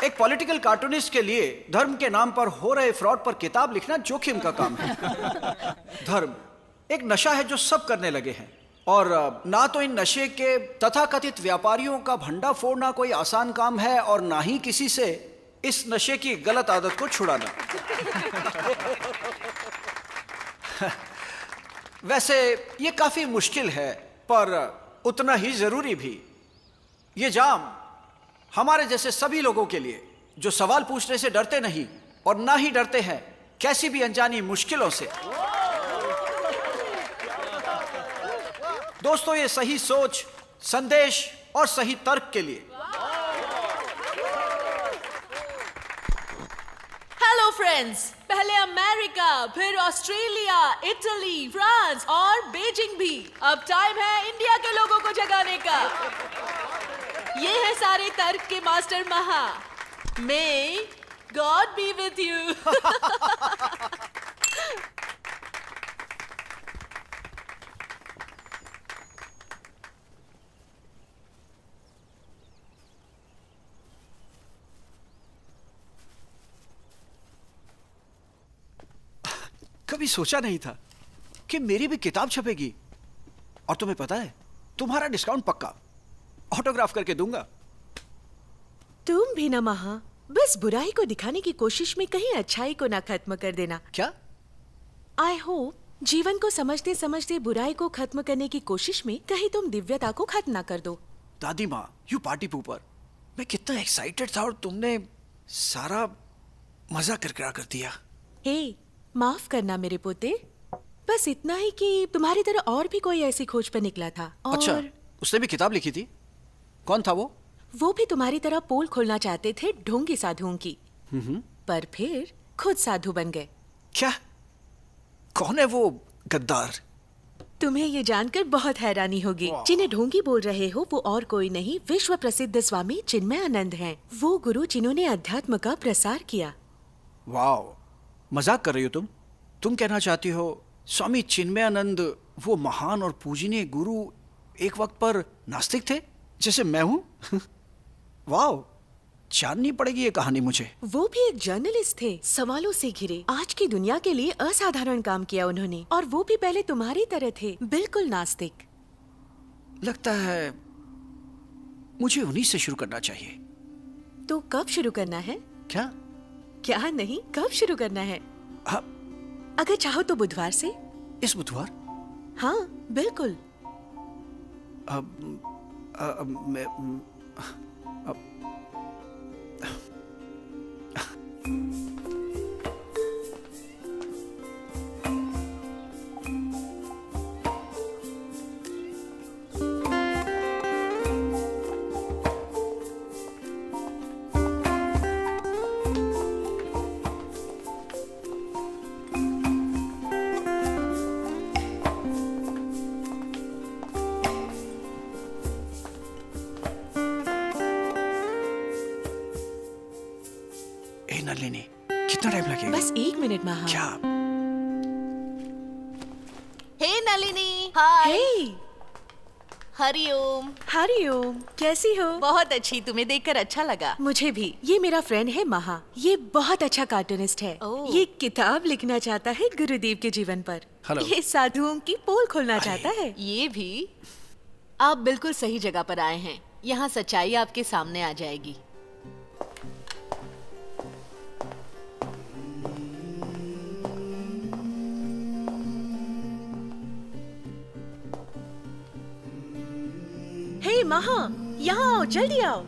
एक political cartoonist के लिए धर्म के नाम पर हो रहे फ्रॉड पर किताब लिखना जोखिम का काम है। धर्म एक नशा है जो सब करने लगे हैं, और ना तो इन नशे के तथाकथित व्यापारियों का भंडा फोड़ना कोई आसान काम है, और ना ही किसी से इस नशे की गलत आदत को छुड़ाना। वैसे ये काफी मुश्किल है, पर उतना ही जरूरी भी। ये जाम हमारे जैसे सभी लोगों के लिए जो सवाल पूछने से डरते नहीं और ना ही डरते हैं कैसी भी अनजानी मुश्किलों से। दोस्तों, ये सही सोच, संदेश और सही तर्क के लिए। हेलो फ्रेंड्स, पहले अमेरिका, फिर ऑस्ट्रेलिया, इटली, फ्रांस और बीजिंग भी। अब टाइम है इंडिया के लोगों को जगाने का। ये है सारे तर्क के मास्टर महा। May God B with you. कभी सोचा नहीं था कि मेरी भी किताब छपेगी, और तुम्हें पता है तुम्हारा डिस्काउंट पक्का, ऑटोग्राफ करके दूंगा। तुम भी ना महा, बस बुराई को दिखाने की कोशिश में कहीं अच्छाई को ना खत्म कर देना। क्या? आई होप जीवन को समझते समझते बुराई को खत्म करने की कोशिश में कहीं तुम दिव्यता को खत्म ना कर दो। दादी माँ, यू पार्टी पूपर, मैं कितना एक्साइटेड था और तुमने सारा मजा करकरा कर दिया। हे, माफ करना मेरे पोते, बस इतना ही कि तुम्हारी तरह और भी कोई ऐसी खोज पर निकला था। और अच्छा, उसने भी किताब लिखी थी? कौन था वो? वो भी तुम्हारी तरह पोल खोलना चाहते थे ढोंगी साधुओं की, पर फिर खुद साधु बन गए। क्या? कौन है वो गद्दार? तुम्हें ये जानकर बहुत हैरानी होगी। जिन्हें ढोंगी बोल रहे हो वो और कोई नहीं, विश्व प्रसिद्ध स्वामी चिन्मयानंद हैं। वो गुरु जिन्होंने अध्यात्म का प्रसार किया। वाओ, मजाक कर रही हो तुम? तुम कहना चाहती हो स्वामी चिन्मयानंद वो महान और पूजनीय गुरु एक वक्त पर नास्तिक थे, जैसे मैं हूं? वाओ, जाननी पड़ेगी ये कहानी मुझे। वो भी एक जर्नलिस्ट थे, सवालों से घिरे। आज की दुनिया के लिए असाधारण काम किया उन्होंने, और वो भी पहले तुम्हारी तरह थे, बिल्कुल नास्तिक। लगता है मुझे उन्हीं से शुरू करना चाहिए। तो कब शुरू करना है? क्या? क्या नहीं, कब शुरू करना है? हाँ, अगर चाहो तो बुधवार से। इस बुधवार? हाँ बिल्कुल। मैं नलिनी, कितना टाइम लगेगा? बस 1 मिनट महा। क्या? हे नलिनी। हाय। हे, हरिओम। हरिओम, कैसी हो? बहुत अच्छी, तुम्हें देखकर अच्छा लगा। मुझे भी। ये मेरा फ्रेंड है महा, ये बहुत अच्छा कार्टूनिस्ट है। ओह। ये किताब लिखना चाहता है गुरुदेव के जीवन पर। हेलो। ये साधुओं की पोल खोलना चाहता है। ये भी। आप बिल्कुल सही जगह पर आए हैं। यहाँ सच्चाई आपके सामने आ जाएगी। हे महा, यहाँ आओ, जल्दी आओ।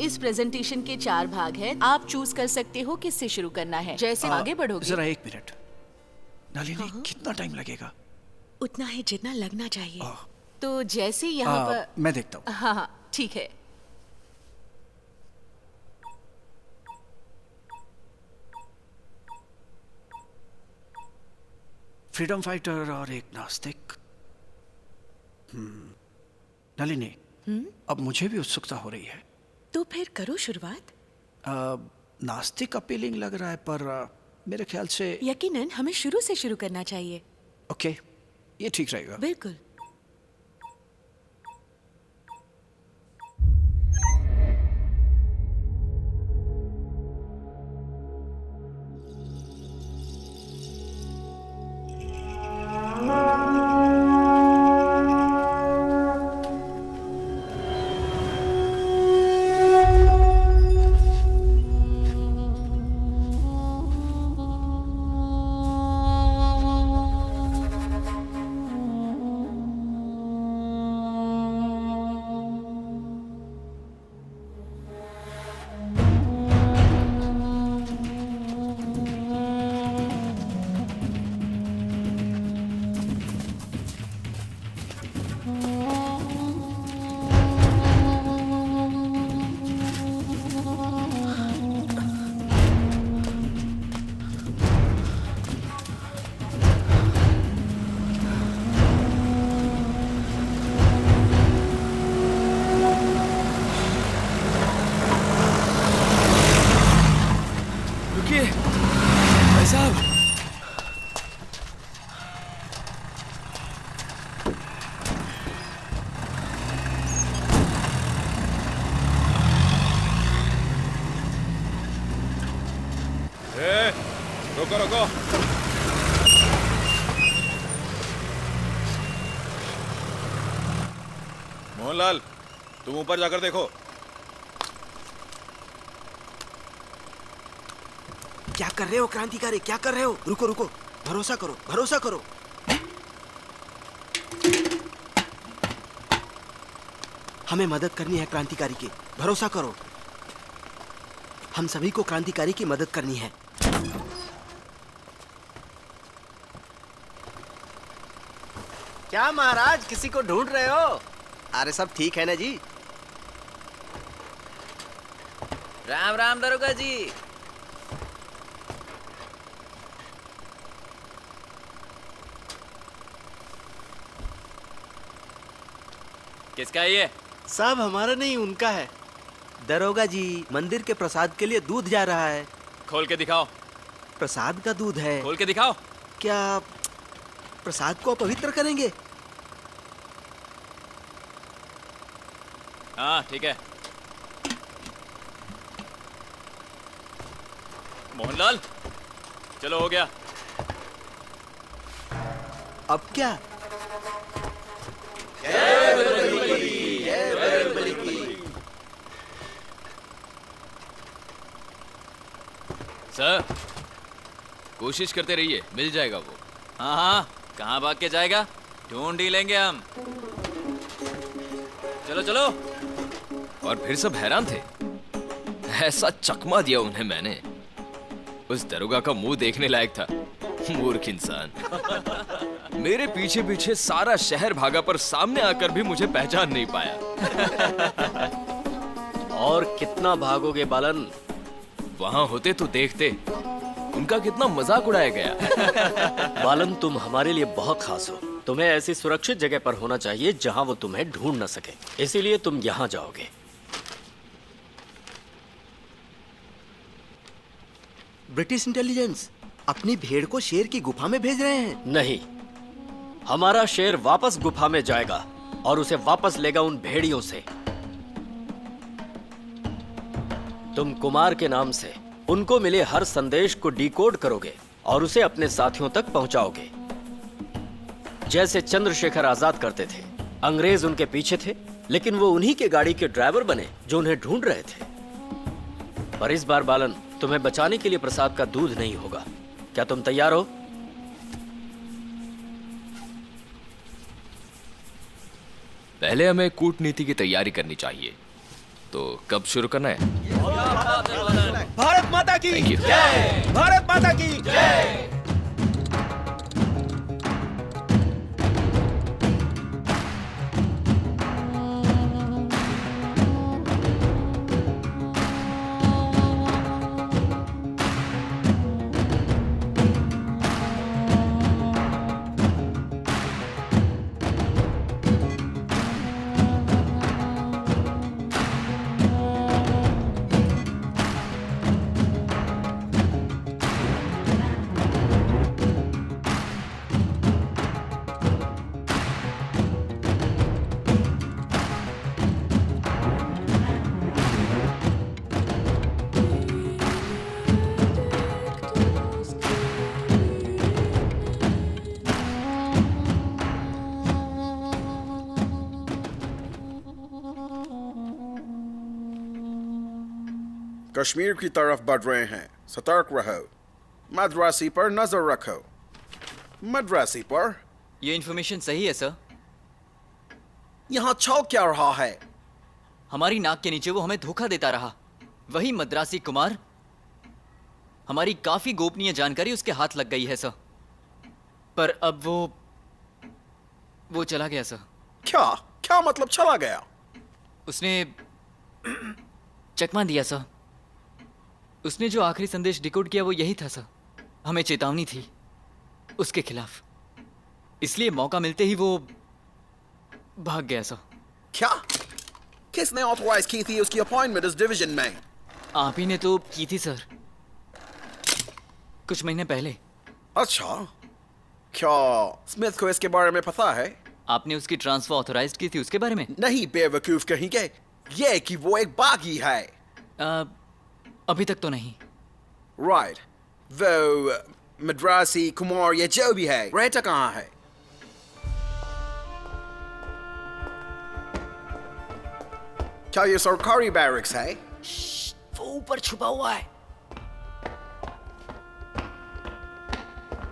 इस प्रेजेंटेशन के 4 भाग हैं। आप चूज कर सकते हो किससे शुरू करना है। जैसे आगे बढ़ोगे। जरा 1 मिनट। नलिनी, कितना टाइम लगेगा? उतना ही जितना लगना चाहिए। तो जैसे यहाँ पर। मैं देखता हूँ। हाँ हाँ, ठीक है। फ्रीडम फाइटर और एक नास्तिक। नलिनी, अब मुझे भी उत्सुकता हो रही है। तो फिर करो शुरुआत। नास्तिक अपीलिंग लग रहा है, पर मेरे ख्याल से यकीनन हमें शुरू से शुरू करना चाहिए। ओके, ये ठीक रहेगा। बिल्कुल। रुकिए भाई साहब। रुको रुको। मोहनलाल, तुम ऊपर जाकर देखो। क्या कर रहे हो क्रांतिकारी, क्या कर रहे हो? रुको रुको, भरोसा करो, भरोसा करो। हमें मदद करनी है क्रांतिकारी की, भरोसा करो। हम सभी को क्रांतिकारी की मदद करनी है। क्या महाराज, किसी को ढूंढ रहे हो? अरे सब ठीक है ना जी? राम राम दरोगा जी। किसका है ये? सब हमारा नहीं, उनका है। दरोगा जी, मंदिर के प्रसाद के लिए दूध जा रहा है। खोल के दिखाओ। प्रसाद का दूध है। खोल के दिखाओ। क्या प्रसाद को अपवित्र करेंगे? हाँ ठीक है। मोहनलाल, चलो हो गया। अब क्या? सर, कोशिश करते रहिए, मिल जाएगा वो। हाँ हाँ, कहाँ भाग के जाएगा, ढूंढ ही लेंगे हम। चलो चलो। और फिर सब हैरान थे। ऐसा चकमा दिया उन्हें मैंने, उस दरोगा का मुंह देखने लायक था। मूर्ख इंसान। मेरे पीछे पीछे सारा शहर भागा, पर सामने आकर भी मुझे पहचान नहीं पाया। और कितना भागोगे बालन? वहां होते तो देखते, उनका कितना मजाक उड़ाया गया। बालन, तुम हमारे लिए बहुत खास हो। तुम्हें ऐसी सुरक्षित जगह पर होना चाहिए जहां वो तुम्हें ढूंढ न सके, इसीलिए तुम यहां जाओगे। ब्रिटिश इंटेलिजेंस अपनी भेड़ को शेर की गुफा में भेज रहे हैं। नहीं, हमारा शेर वापस गुफा में जाएगा और उसे वापस लेगा उन भेड़ियों से। तुम कुमार के नाम से उनको मिले हर संदेश को डिकोड करोगे और उसे अपने साथियों तक पहुंचाओगे, जैसे चंद्रशेखर आजाद करते थे। अंग्रेज उनके पीछे थे, लेकिन वो उन्हीं के गाड़ी के ड्राइवर बने जो उन्हें ढूंढ रहे थे। पर इस बार बालन, तुम्हें बचाने के लिए प्रसाद का दूध नहीं होगा। क्या तुम तैयार हो? पहले हमें कूटनीति की तैयारी करनी चाहिए, तो कब शुरू करना है? भारत माता की Thank you. जय! भारत माता की जय! कश्मीर की तरफ बढ़ रहे हैं, सतर्क रहो। मद्रासी पर नजर रखो। मद्रासी पर? ये इन्फॉर्मेशन सही है सर। यहाँ छौ क्या रहा है? हमारी नाक के नीचे वो हमें धोखा देता रहा। वही मद्रासी कुमार। हमारी काफी गोपनीय जानकारी उसके हाथ लग गई है सर। पर अब वो चला गया सर। क्या क्या मतलब चला गया? उसने चकमा दिया सर। उसने जो आखिरी संदेश डिकोड किया वो यही था सर। हमें चेतावनी थी उसके खिलाफ, इसलिए मौका मिलते ही वो भाग गया सर। क्या? किसने ऑथराइज की थी उसकी अपॉइंटमेंट इस डिवीजन में? आप ही ने तो की थी सर, कुछ महीने पहले। अच्छा, क्या स्मिथ को इसके बारे में पता है? आपने उसकी ट्रांसफर ऑथराइज की थी उसके बारे में? नहीं बेवकूफ कहेंगे, ये कि वो एक बागी है। अभी तक तो नहीं। राइट, वो मद्रासी कुमार या जो भी है रहता कहाँ है? क्या ये सरकारी बैरक्स है? वो ऊपर छुपा हुआ है।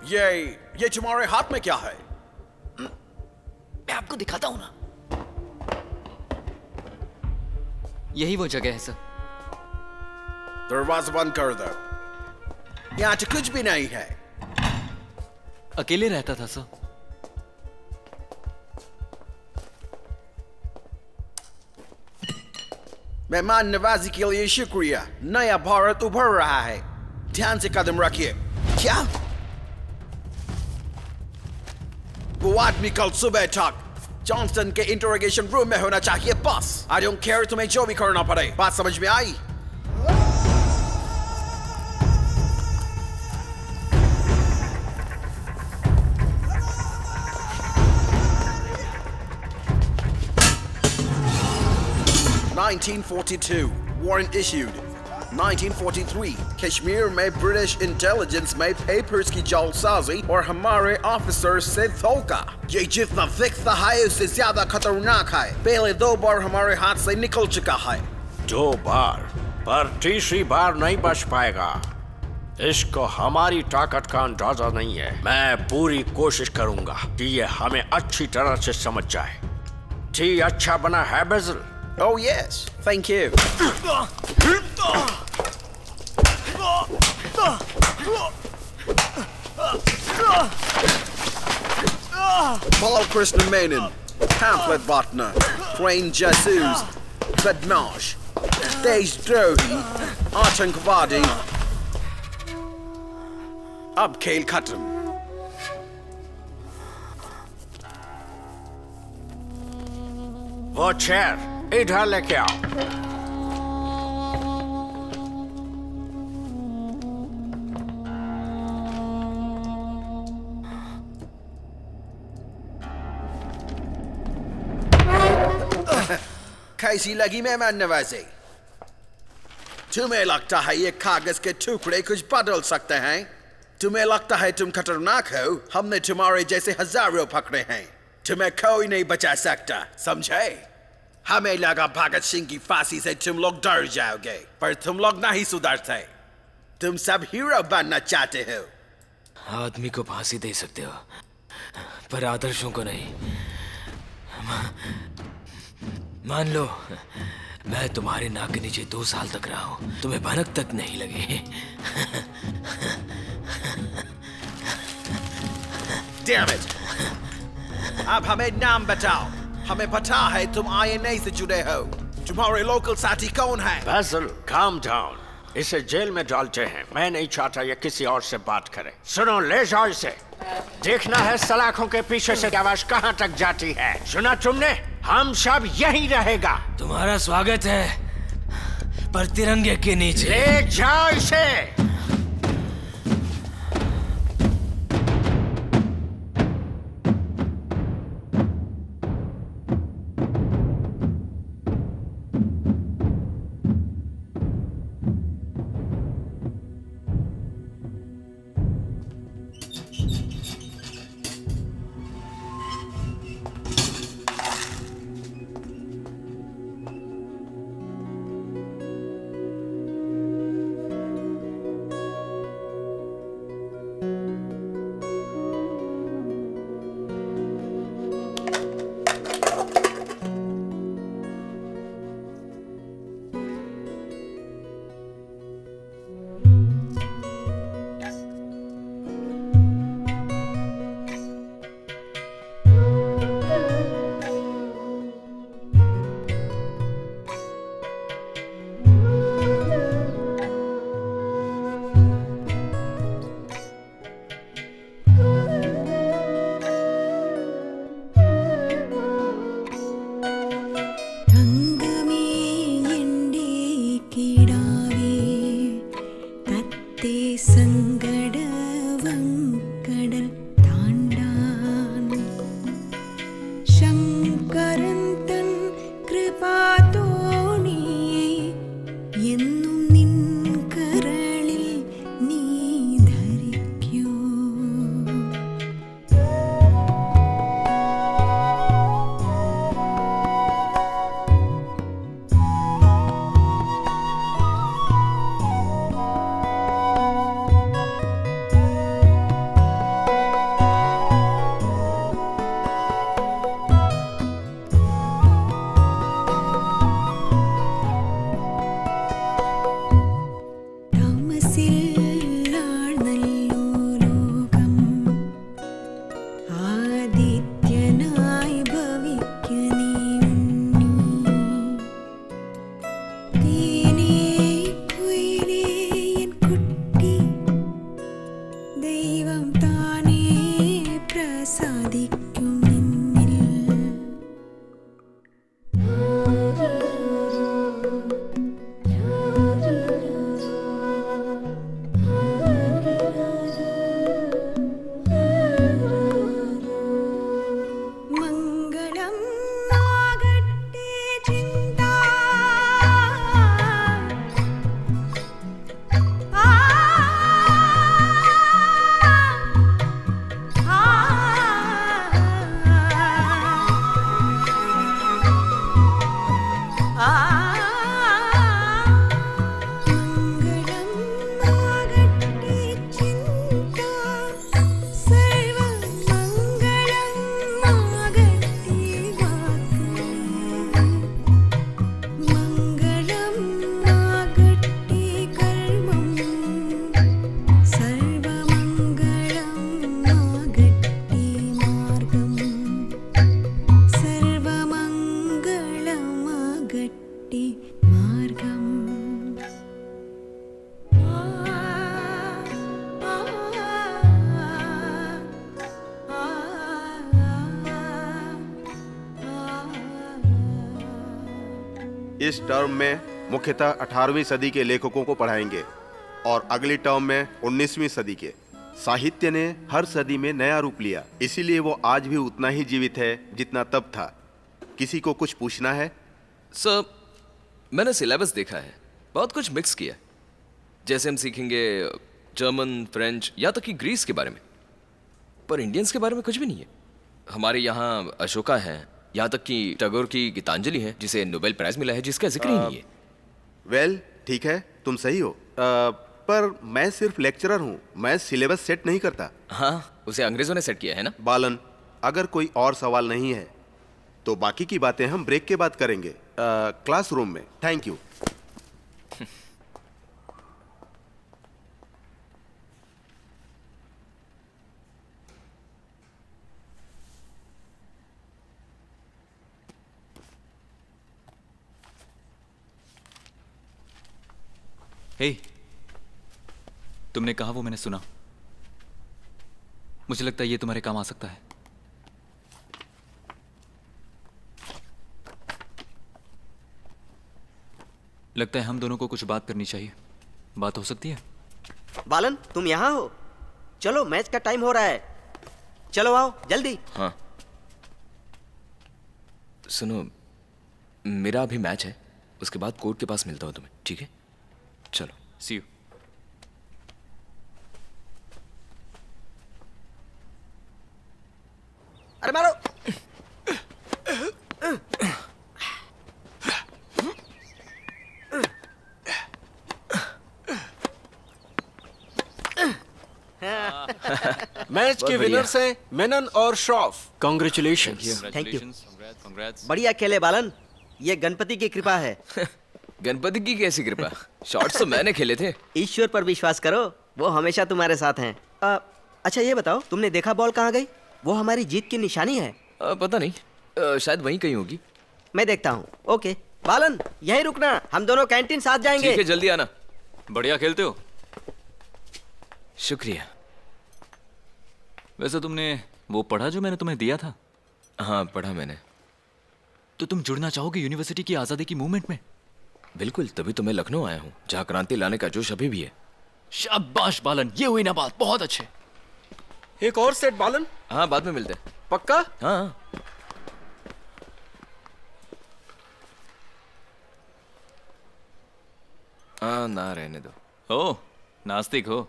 ये तुम्हारे हाथ में क्या है? मैं आपको दिखाता हूं ना। यही वो जगह है सर। दरवाजा बंद कर दो। यहाँ तो कुछ भी नहीं है। अकेले रहता था सर। मेहमान नवाजी के लिए शुक्रिया। नया भारत उभर रहा है, ध्यान से कदम रखिए। क्या? वो आदमी कल सुबह तक जॉनसन के इंटरोगेशन रूम में होना चाहिए बस। आई डोंट केयर तुम्हें जो भी करना पड़े। बात समझ में आई? (1942) warrant issued. 1943 कश्मीर में ब्रिटिश इंटेलिजेंस में पेपर्स की जालसाजी और हमारे ऑफिसर से धोखा। ये जितना दिखता है उससे ज्यादा खतरनाक है। पहले 2 बार हमारे हाथ से निकल चुका है। 2 बार, पर तीसरी बार नहीं बच पाएगा। इसको हमारी ताकत का अंदाजा नहीं है। मैं पूरी कोशिश करूंगा कि ये हमें अच्छी तरह से समझ जाए। जी अच्छा बना है bezel? Oh yes, thank you. Paul Krishna Menon, pamphlet partner, trained jasus, badmash, देशद्रोही, आतंकवादी। अब खेल खत्म। वो चेयर इधर लेके आओ। कैसी लगी मेहमान नवाजी? तुम्हें लगता है ये कागज के टुकड़े कुछ बदल सकते हैं? तुम्हें लगता है तुम खतरनाक हो? हमने तुम्हारे जैसे हजारों पकड़े हैं। तुम्हें कोई नहीं बचा सकता, समझे? हमें लगा भगत सिंह की फांसी से तुम लोग डर जाओगे, पर तुम लोग नहीं सुधरते। तुम सब हीरो बनना चाहते हो। आदमी को फांसी दे सकते हो, पर आदर्शों को नहीं। मान लो मैं तुम्हारे नाक के नीचे 2 साल तक रहा हूं, तुम्हें भनक तक नहीं लगी। Damn it! अब हमें नाम बताओ। हमें पता है तुम INA से जुड़े हो। तुम्हारे लोकल साथी कौन है? बेजल, calm down। इसे जेल में डालते हैं। मैं नहीं चाहता ये किसी और से बात करे। सुनो, ले जाओ इसे। देखना है सलाखों के पीछे से आवाज कहाँ तक जाती है। सुना तुमने? हम सब यहीं रहेगा। तुम्हारा स्वागत है, पर तिरंगे के नीचे। ले जाओ इसे। കടൽ താണ്ടാൻ ശങ്കരൻ തൻ കൃപാതോണിയെ എന്നും നിൻ കരളിൽ നീ ധരിക്കൂ. താമസില്ലാഴ്ന്നല്ലോ ലോകം ആദിത്യനായി ഭവിക്ക നീ ഉണ്ണി. തേനേ കുയിലേ എൻ കുട്ടി ദൈവം താനേ പ്രസാദിക്കും നിന്നിൽ. മംഗളം ആകട്ടെ ചിന്ത ആ ആ ആ മംഗളം ആകട്ടെ ചിന്ത സർവമംഗളം ആകട്ടെ വാക്ക് മംഗളം ആകട്ടെ കർമ്മം സർവമംഗളം ആകട്ടെ മാർഗം സർവമംഗളമാകട്ടെ മാർഗം. इस टर्म में मुख्यतः 18वीं सदी के लेखकों को पढ़ाएंगे और अगली टर्म में 19वीं सदी के. साहित्य ने हर सदी में नया रूप लिया, इसीलिए वो आज भी उतना ही जीवित है जितना तब था. किसी को कुछ पूछना है? सर, मैंने सिलेबस देखा है, बहुत कुछ मिक्स किया. जैसे हम सीखेंगे जर्मन, फ्रेंच, या तक कि ग्रीस के बारे में, पर इंडियंस के बारे में कुछ भी नहीं है. हमारे यहाँ अशोका है, यहाँ तक कि टैगोर की गीतांजलि है जिसे नोबेल प्राइज मिला है, जिसका जिक्र ही नहीं है. वेल, ठीक है, तुम सही हो. पर मैं सिर्फ लेक्चरर हूँ, मैं सिलेबस सेट नहीं करता. हाँ, उसे अंग्रेजों ने सेट किया है ना. बालन, अगर कोई और सवाल नहीं है तो बाकी की बातें हम ब्रेक के बाद करेंगे क्लासरूम में. Thank you. हे, तुमने कहा वो मैंने सुना. मुझे लगता है ये तुम्हारे काम आ सकता है. लगता है हम दोनों को कुछ बात करनी चाहिए. बात हो सकती है? बालन, तुम यहाँ हो? चलो, मैच का टाइम हो रहा है. चलो आओ जल्दी. हाँ, सुनो, मेरा अभी मैच है, उसके बाद कोर्ट के पास मिलता हूँ तुम्हें, ठीक है? चलो, सी यू. अरे मारो. मैच के विनर्स हैं मेनन और श्रॉफ. कॉन्ग्रेचुलेशन. Thank you. बढ़िया खेले बालन, ये गणपति की कृपा है. गणपति की कैसी कृपा? शॉट्स तो मैंने खेले थे. ईश्वर पर विश्वास करो, वो हमेशा तुम्हारे साथ हैं. अच्छा ये बताओ, तुमने देखा बॉल कहाँ गई? वो हमारी जीत की निशानी है. पता नहीं, शायद वहीं कहीं होगी. मैं देखता हूँ. ओके बालन, यहीं रुकना, हम दोनों कैंटीन साथ जाएंगे. ठीक है, जल्दी आना. बढ़िया खेलते हो. शुक्रिया. वैसे तुमने वो पढ़ा जो मैंने तुम्हें दिया था? हाँ, पढ़ा मैंने. तो तुम जुड़ना चाहोगे यूनिवर्सिटी की आज़ादी की मूवमेंट में? बिल्कुल, तभी तो मैं लखनऊ आया हूँ, जहाँ क्रांति लाने का जोश अभी भी है. शाबाश बालन, ये हुई ना बात. बहुत अच्छे. एक और सेट बालन। हाँ, बाद में मिलते हैं। पक्का? हाँ। हाँ, ना रहने दो। ओ, नास्तिक हो?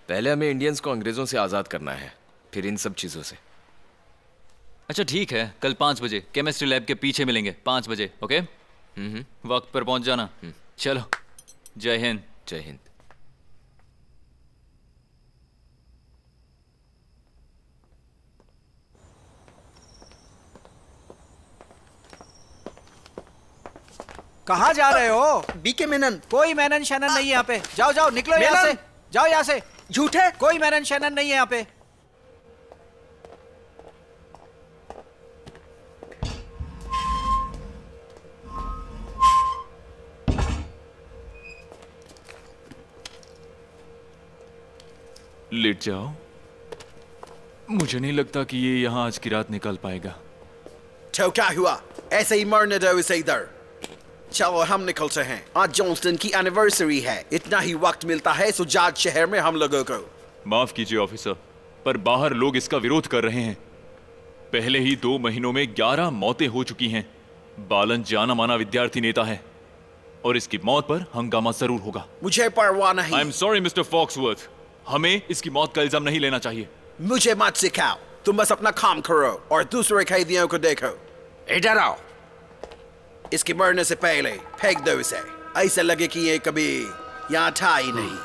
पहले हमें इंडियंस को अंग्रेजों से आजाद करना है, फिर इन सब चीजों से। अच्छा ठीक है, कल 5 बजे केमिस्ट्री लैब के पीछे मिलेंगे, 5 बजे, ओके? वक्त पर पहुंच जाना। चलो, जय हिंद। जय हिंद। कहाँ जा रहे हो? बीके मेनन। कोई मेनन शैनन नहीं है यहाँ पे। जाओ जाओ, निकलो यहाँ से। जाओ यहाँ से। झूठ है। कोई मेनन शैनन नहीं है यहाँ पे। लेट जाओ। मुझे नहीं लगता कि ये यहाँ आज की रात निकाल पाएगा। तो क्या हुआ? ऐसे ही मरने दो इसे इधर। चलो हम निकलते हैं। आज जॉन्सटन की एनिवर्सरी है। इतना ही वक्त मिलता है सुजात शहर में हम लोगों को। माफ कीजिए ऑफिसर, पर बाहर लोग इसका विरोध कर रहे हैं। पहले ही 2 महीनों में 11 मौतें हो चुकी हैं। बालन जाना माना विद्यार्थी नेता है और इसकी मौत पर हंगामा जरूर होगा। मुझे परवाह नहीं। आई एम सॉरी मिस्टर फॉक्सवर्थ, हमें इसकी मौत का इल्जाम नहीं लेना चाहिए। मुझे मत सिखाओ, तुम बस अपना काम करो और दूसरे कैदियों को देखो। इधर आओ। इसके मरने से पहले फेंक दो इसे, ऐसा लगे कि ये कभी यहाँ था ही नहीं।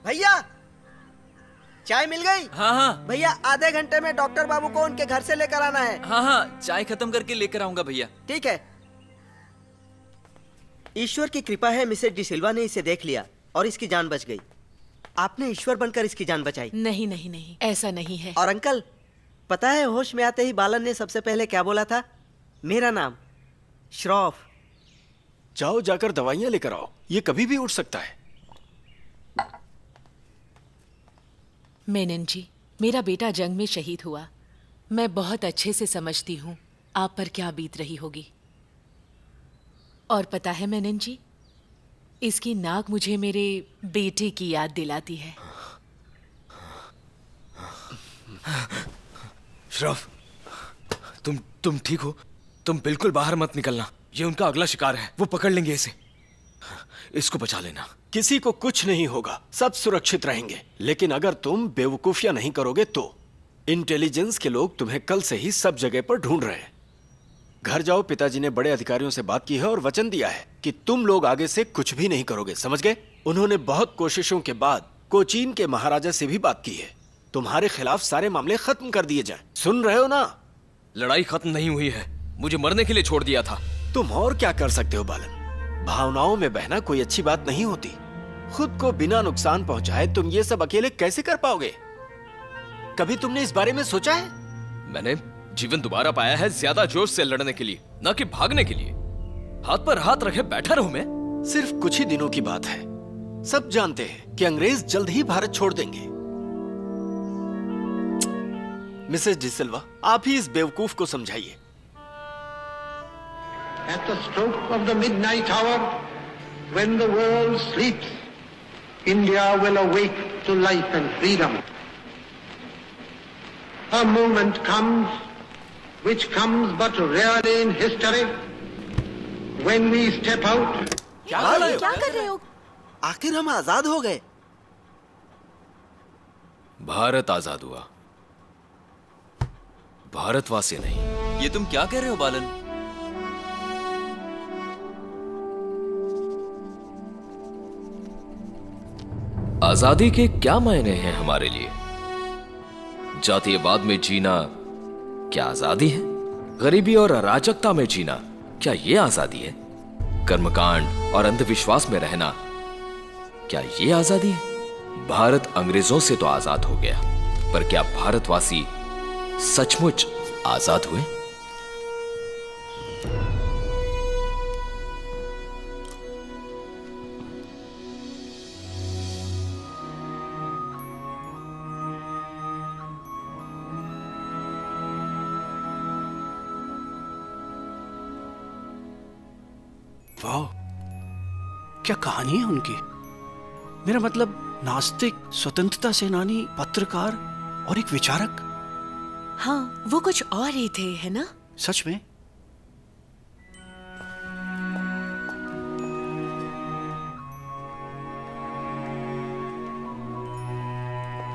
भैया, चाय मिल गई? हाँ हाँ भैया, आधे घंटे में डॉक्टर बाबू को उनके घर से लेकर आना है। हाँ हाँ, चाय खत्म करके लेकर आऊंगा भैया। ठीक है। ईश्वर की कृपा है, मिसेस डी सिल्वा ने इसे देख लिया और इसकी जान बच गई। आपने ईश्वर बनकर इसकी जान बचाई। नहीं नहीं नहीं, ऐसा नहीं है। और अंकल, पता है होश में आते ही बालन ने सबसे पहले क्या बोला था? मेरा नाम श्रॉफ। जाओ जाकर दवाइयां लेकर आओ, ये कभी भी उठ सकता है। मेनन जी, मेरा बेटा जंग में शहीद हुआ। मैं बहुत अच्छे से समझती हूँ आप पर क्या बीत रही होगी। और पता है मेनन जी, इसकी नाक मुझे मेरे बेटे की याद दिलाती है। श्रॉफ, तुम ठीक हो? तुम बिल्कुल बाहर मत निकलना, ये उनका अगला शिकार है, वो पकड़ लेंगे इसे। इसको बचा लेना। किसी को कुछ नहीं होगा, सब सुरक्षित रहेंगे। लेकिन अगर तुम बेवकूफियां नहीं करोगे तो इंटेलिजेंस के लोग तुम्हें कल से ही सब जगह पर ढूंढ रहे हैं। घर जाओ, पिताजी ने बड़े अधिकारियों से बात की है और वचन दिया है कि तुम लोग आगे से कुछ भी नहीं करोगे, समझ गए? उन्होंने बहुत कोशिशों के बाद कोचीन के महाराजा से भी बात की है, तुम्हारे खिलाफ सारे मामले खत्म कर दिए जाएं। सुन रहे हो ना? लड़ाई खत्म नहीं हुई है, मुझे मरने के लिए छोड़ दिया था। तुम और क्या कर सकते हो बालन? भावनाओं में बहना कोई अच्छी बात नहीं होती। खुद को बिना नुकसान पहुंचाए तुम ये सब अकेले कैसे कर पाओगे? कभी तुमने इस बारे में सोचा है? मैंने जीवन दोबारा पाया है ज्यादा जोश से लड़ने के लिए, ना कि भागने के लिए। हाथ पर हाथ रखे बैठा रहूं मैं? सिर्फ कुछ ही दिनों की बात है। सब जानते हैं कि अंग्रेज जल्द ही भारत छोड़ देंगे। मिसेस डिसिल्वा, आप ही इस बेवकूफ को समझाइए। At the stroke of the midnight hour, when the world sleeps, India will awake to life and freedom. A moment comes, which comes but rarely in history, when we step out. क्या कर रहे हो? आखिर हम आजाद हो गए। भारत आजाद हुआ, भारतवासी नहीं। ये तुम क्या कह रहे हो बालन? आजादी के क्या मायने हैं हमारे लिए? जातीयवाद में जीना क्या आजादी है? गरीबी और अराजकता में जीना क्या ये आजादी है? कर्मकांड और अंधविश्वास में रहना क्या ये आजादी है? भारत अंग्रेजों से तो आजाद हो गया, पर क्या भारतवासी सचमुच आजाद हुए? वाह, क्या कहानी है उनकी। मेरा मतलब नास्तिक, स्वतंत्रता सेनानी, पत्रकार और एक विचारक। हाँ, वो कुछ और ही थे, है ना? सच में?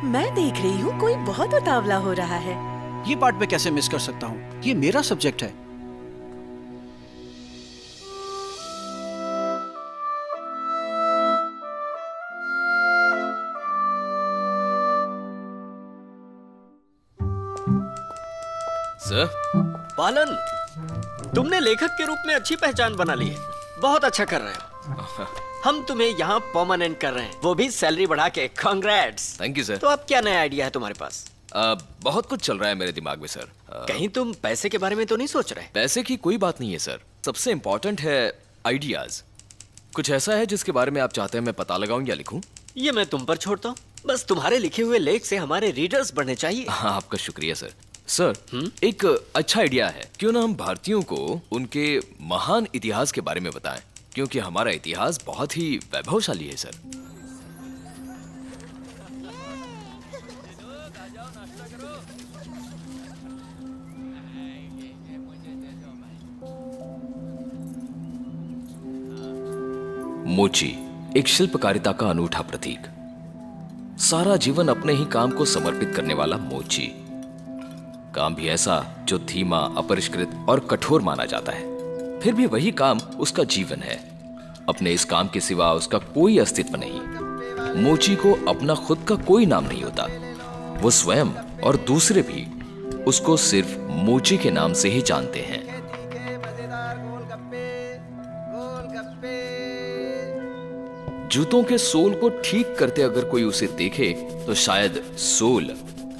मैं देख रही हूँ कोई बहुत उतावला हो रहा है। ये पार्ट मैं कैसे मिस कर सकता हूँ? ये मेरा सब्जेक्ट है। सर, बालन, तुमने लेखक के रूप में अच्छी पहचान बना ली है। बहुत अच्छा कर रहे हो। हम तुम्हें यहाँ परमानेंट कर रहे हैं, वो भी सैलरी बढ़ा के। कांग्रेट्स। Thank you sir. तो अब क्या नया आइडिया है तुम्हारे पास? बहुत कुछ चल रहा है मेरे दिमाग में सर। कहीं तुम पैसे के बारे में तो नहीं सोच रहे? पैसे की कोई बात नहीं है सर, सबसे इंपॉर्टेंट है आइडियाज। कुछ ऐसा है जिसके बारे में आप चाहते हैं मैं पता लगाऊं या लिखूं? ये मैं तुम पर छोड़ता हूँ। बस तुम्हारे लिखे हुए लेख से हमारे रीडर्स बढ़ने चाहिए। हाँ, आपका शुक्रिया सर। सर, एक अच्छा आइडिया है, क्यों ना हम भारतीयों को उनके महान इतिहास के बारे में बताएं, क्योंकि हमारा इतिहास बहुत ही वैभवशाली है सर। मोची एक शिल्पकारिता का अनूठा प्रतीक। सारा जीवन अपने ही काम को समर्पित करने वाला मोची, काम भी ऐसा जो धीमा, अपरिष्कृत और कठोर माना जाता है, फिर भी वही काम उसका जीवन है। अपने इस काम के सिवा उसका कोई अस्तित्व नहीं। मोची को अपना खुद का कोई नाम नहीं होता। वो स्वयं और दूसरे भी उसको सिर्फ मोची के नाम से ही जानते हैं। जूतों के सोल को ठीक करते अगर कोई उसे देखे तो शायद सोल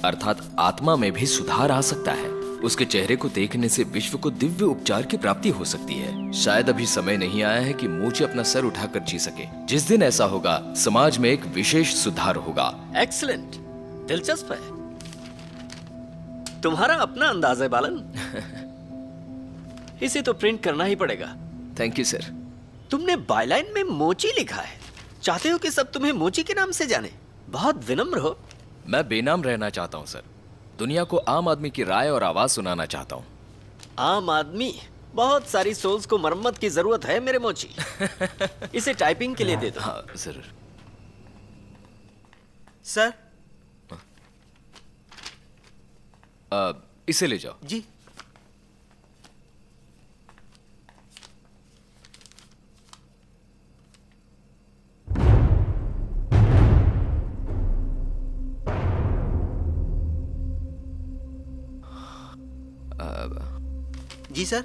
अर्थात आत्मा में भी सुधार आ सकता है। उसके चेहरे को देखने से विश्व को दिव्य उपचार की प्राप्ति हो सकती है। शायद अभी समय नहीं आया है कि मोची अपना सर उठाकर जी सके। जिस दिन ऐसा होगा, समाज में एक विशेष सुधार होगा। एक्सीलेंट, दिलचस्प है। तुम्हारा अपना अंदाज है बालन। इसे तो प्रिंट करना ही पड़ेगा। Thank you sir. तुमने बायलाइन में मोची लिखा है। चाहते हो कि सब तुम्हें मोची के नाम से जाने? बहुत विनम्र हो। मैं बेनाम रहना चाहता हूँ सर। दुनिया को आम आदमी की राय और आवाज सुनाना चाहता हूँ। आम आदमी? बहुत सारी सोल्स को मरम्मत की जरूरत है मेरे मोची। इसे टाइपिंग के लिए दे दो। हाँ जरूर। सर, इसे ले जाओ। जी। जी सर।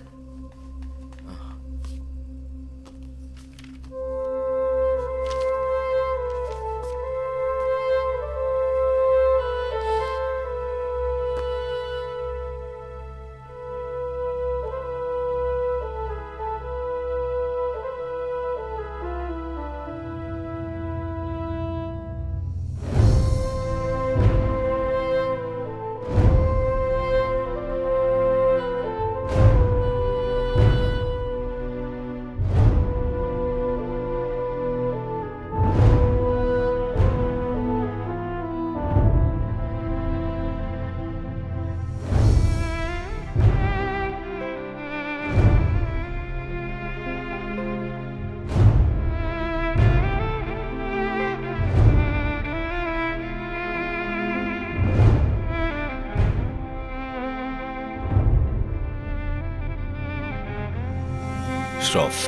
श्रॉफ,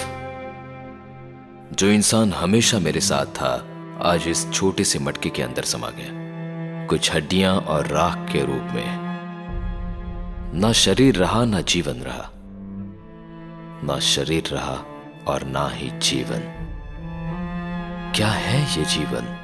जो इंसान हमेशा मेरे साथ था आज इस छोटे से मटके के अंदर समा गया, कुछ हड्डियां और राख के रूप में। ना शरीर रहा ना जीवन रहा, ना शरीर रहा और ना ही जीवन। क्या है ये जीवन?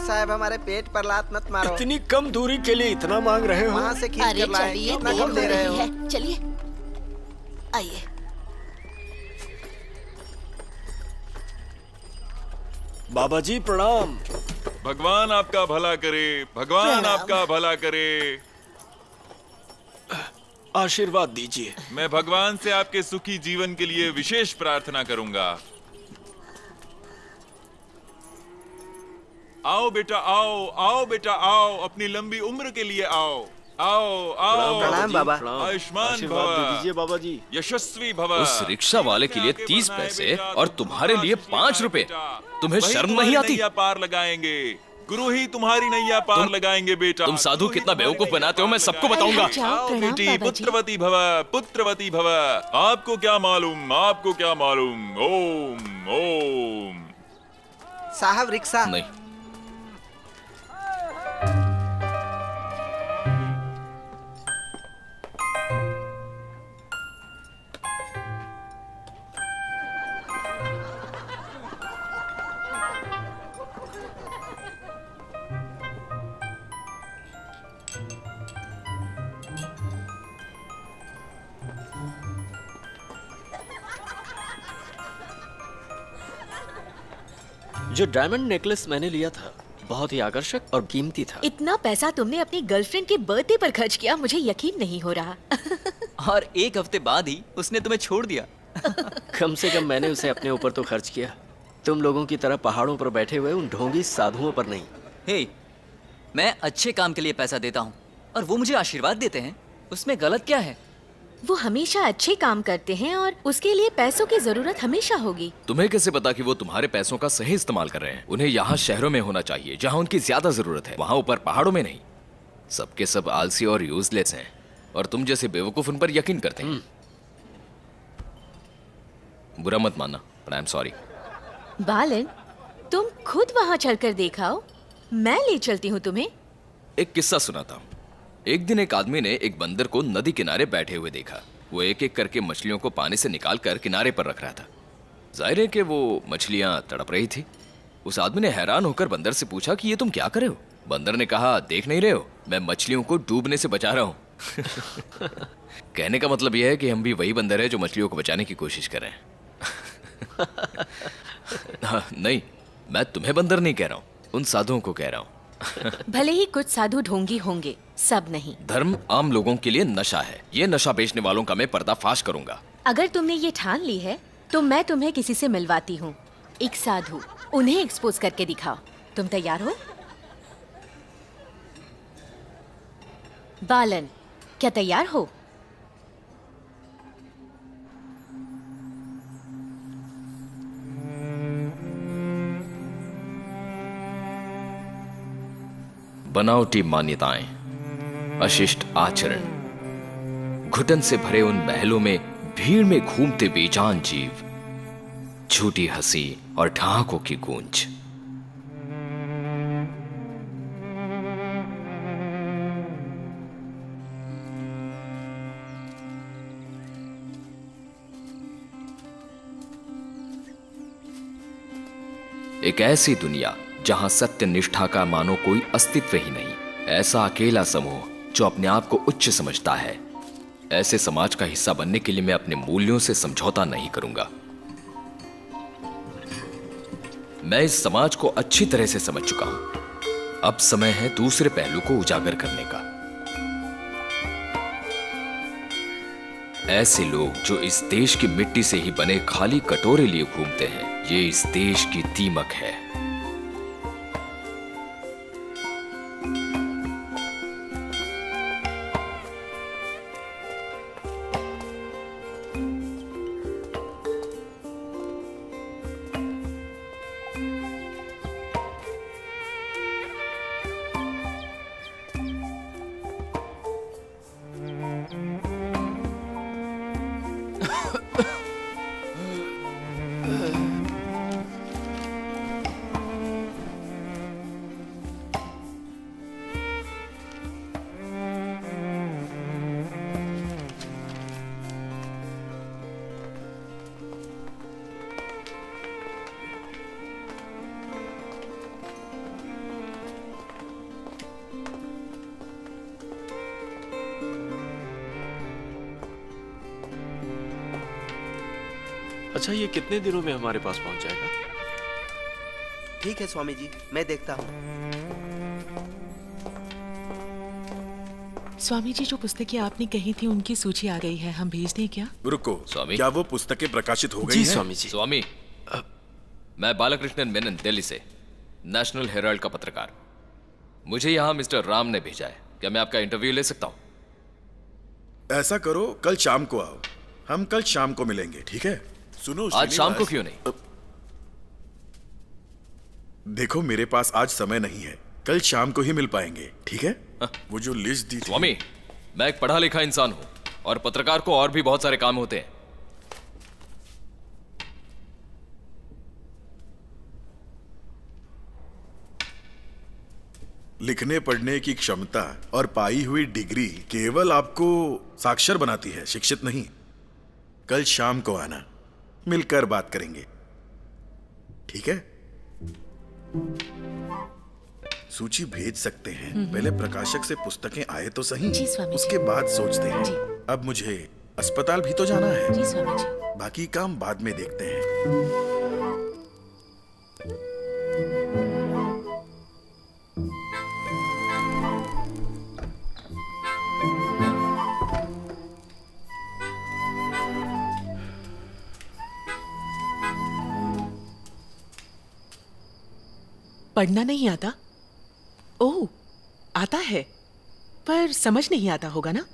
साहब हमारे पेट पर लात मत मारो। इतनी कम दूरी के लिए इतना मांग रहे हो? वहाँ से खींच कर लाए, इतना कम दे रहे हो। चलिए आइए। बाबा जी प्रणाम। भगवान आपका भला करे, भगवान आपका भला करे। आशीर्वाद दीजिए। मैं भगवान से आपके सुखी जीवन के लिए विशेष प्रार्थना करूंगा। आओ बेटा आओ, आओ बेटा आओ, अपनी लंबी उम्र के लिए आओ। आओ आओ। प्रणाम बाबा। आयुष्मान भव, बाबा जी। यशस्वी भव। उस रिक्शा वाले के लिए 30 पैसे और तुम्हारे लिए 5 रुपए। तुम्हें वही शर्म तुम्हारी नहीं आती? नैया पार लगाएंगे, गुरु ही तुम्हारी नैया पार लगाएंगे बेटा। तुम साधु कितना बेवकूफ बनाते हो मैं सबको बताऊंगा। आओ बेटी, पुत्रवती भव, पुत्रवती भव। आपको क्या मालूम, आपको क्या मालूम। ओम ओम। साहब रिक्शा। नहीं, जो डायमंड नेकलेस मैंने लिया था बहुत ही आकर्षक और कीमती था। इतना पैसा तुमने अपनी गर्लफ्रेंड के बर्थडे पर खर्च किया, मुझे यकीन नहीं हो रहा। और 1 हफ्ते बाद ही उसने तुम्हें छोड़ दिया। कम से कम मैंने उसे अपने ऊपर तो खर्च किया, तुम लोगों की तरह पहाड़ों पर बैठे हुए उन ढोंगी साधुओं पर नहीं। हे, मैं अच्छे काम के लिए पैसा देता हूँ और वो मुझे आशीर्वाद देते हैं, उसमें गलत क्या है? वो हमेशा अच्छे काम करते हैं और उसके लिए पैसों की जरूरत हमेशा होगी। तुम्हें कैसे पता कि वो तुम्हारे पैसों का सही इस्तेमाल कर रहे हैं? उन्हें यहाँ शहरों में होना चाहिए जहाँ उनकी ज्यादा जरूरत है, वहाँ ऊपर पहाड़ों में नहीं। सबके सब आलसी और यूजलेस हैं और तुम जैसे बेवकूफ उन पर यकीन करते हैं। बुरा मत मानना, आई एम सॉरी। बालन, तुम खुद वहाँ चलकर दिखाओ, मैं ले चलती हूँ तुम्हें। एक किस्सा सुनाता हूँ। एक दिन एक आदमी ने एक बंदर को नदी किनारे बैठे हुए देखा। वो एक एक करके मछलियों को पानी से निकालकर किनारे पर रख रहा था। जाहिर है कि वो मछलियां तड़प रही थी। उस आदमी ने हैरान होकर बंदर से पूछा कि ये तुम क्या कर रहे हो? बंदर ने कहा, देख नहीं रहे हो, मैं मछलियों को डूबने से बचा रहा हूं। कहने का मतलब यह है कि हम भी वही बंदर है जो मछलियों को बचाने की कोशिश कर रहे हैं। नहीं, मैं तुम्हें बंदर नहीं कह रहा हूं, उन साधुओं को कह रहा हूं। भले ही कुछ साधु ढोंगी होंगे, सब नहीं। धर्म आम लोगों के लिए नशा है। ये नशा बेचने वालों का मैं पर्दाफाश करूंगा। अगर तुमने ये ठान ली है तो मैं तुम्हें किसी से मिलवाती हूँ, एक साधु। उन्हें एक्सपोज करके दिखाओ। तुम तैयार हो? बालन, क्या तैयार हो? बनावटी मान्यताएं, अशिष्ट आचरण, घुटन से भरे उन महलों में भीड़ में घूमते बेजान जीव, झूठी हंसी और ठहाकों की गूंज। एक ऐसी दुनिया जहां सत्य निष्ठा का मानो कोई अस्तित्व ही नहीं, ऐसा अकेला समूह जो अपने आप को उच्च समझता है। ऐसे समाज का हिस्सा बनने के लिए मैं अपने मूल्यों से समझौता नहीं करूंगा। मैं इस समाज को अच्छी तरह से समझ चुका हूं। अब समय है दूसरे पहलू को उजागर करने का। ऐसे लोग जो इस देश की मिट्टी से ही बने खाली कटोरे लिए घूमते हैं, ये इस देश की दीमक है। अच्छा, ये कितने दिनों में हमारे पास पहुंच जाएगा? ठीक है स्वामी जी, मैं देखता हूँ। स्वामी जी, जो पुस्तकें आपने कही थी उनकी सूची आ गई है, हम भेज दें क्या? रुको स्वामी, क्या वो पुस्तकें प्रकाशित हो गई जी हैं? स्वामी जी। स्वामी, मैं बालकृष्णन मेनन, दिल्ली से, नेशनल हेराल्ड का पत्रकार। मुझे यहां मिस्टर राम ने भेजा है। क्या मैं आपका इंटरव्यू ले सकता हूं? ऐसा करो, कल शाम को आओ। हम कल शाम को मिलेंगे, ठीक है? सुनो, आज शाम को श्रीनिवास, क्यों नहीं? देखो, मेरे पास आज समय नहीं है, कल शाम को ही मिल पाएंगे, ठीक है? वो जो लिस्ट दी थी। स्वामी, मैं एक पढ़ा लिखा इंसान हूं और पत्रकार को और भी बहुत सारे काम होते हैं। लिखने पढ़ने की क्षमता और पाई हुई डिग्री केवल आपको साक्षर बनाती है, शिक्षित नहीं। कल शाम को आना, मिलकर बात करेंगे, ठीक है? सूची भेज सकते हैं, पहले प्रकाशक से पुस्तकें आए तो सही, जी स्वामी जी। उसके बाद सोचते हैं। अब मुझे अस्पताल भी तो जाना है, जी स्वामी जी। बाकी काम बाद में देखते हैं। पढ़ना नहीं आता? ओह, आता है, पर समझ नहीं आता होगा ना?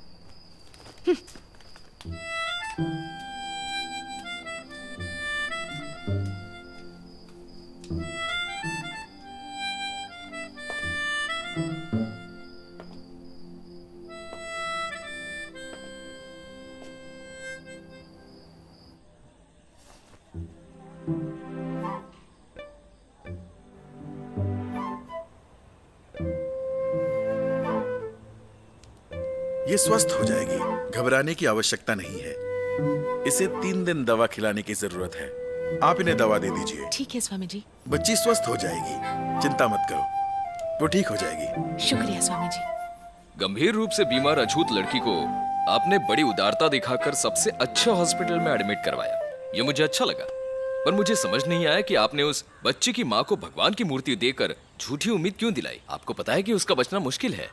ये स्वस्थ हो जाएगी, घबराने की आवश्यकता नहीं है। इसे 3 दिन दवा खिलाने की जरूरत है। आप इन्हें दवा दे दीजिए। ठीक है स्वामी जी। बच्ची स्वस्थ हो जाएगी, चिंता मत करो, वो ठीक हो जाएगी। शुक्रिया स्वामी जी। गंभीर रूप से बीमार अछूत लड़की को आपने बड़ी उदारता दिखाकर सबसे अच्छे हॉस्पिटल में एडमिट करवाया। ये मुझे अच्छा लगा, पर मुझे समझ नहीं आया कि आपने उस बच्ची की माँ को भगवान की मूर्ति देकर झूठी उम्मीद क्यों दिलाई। आपको पता है कि उसका बचना मुश्किल है।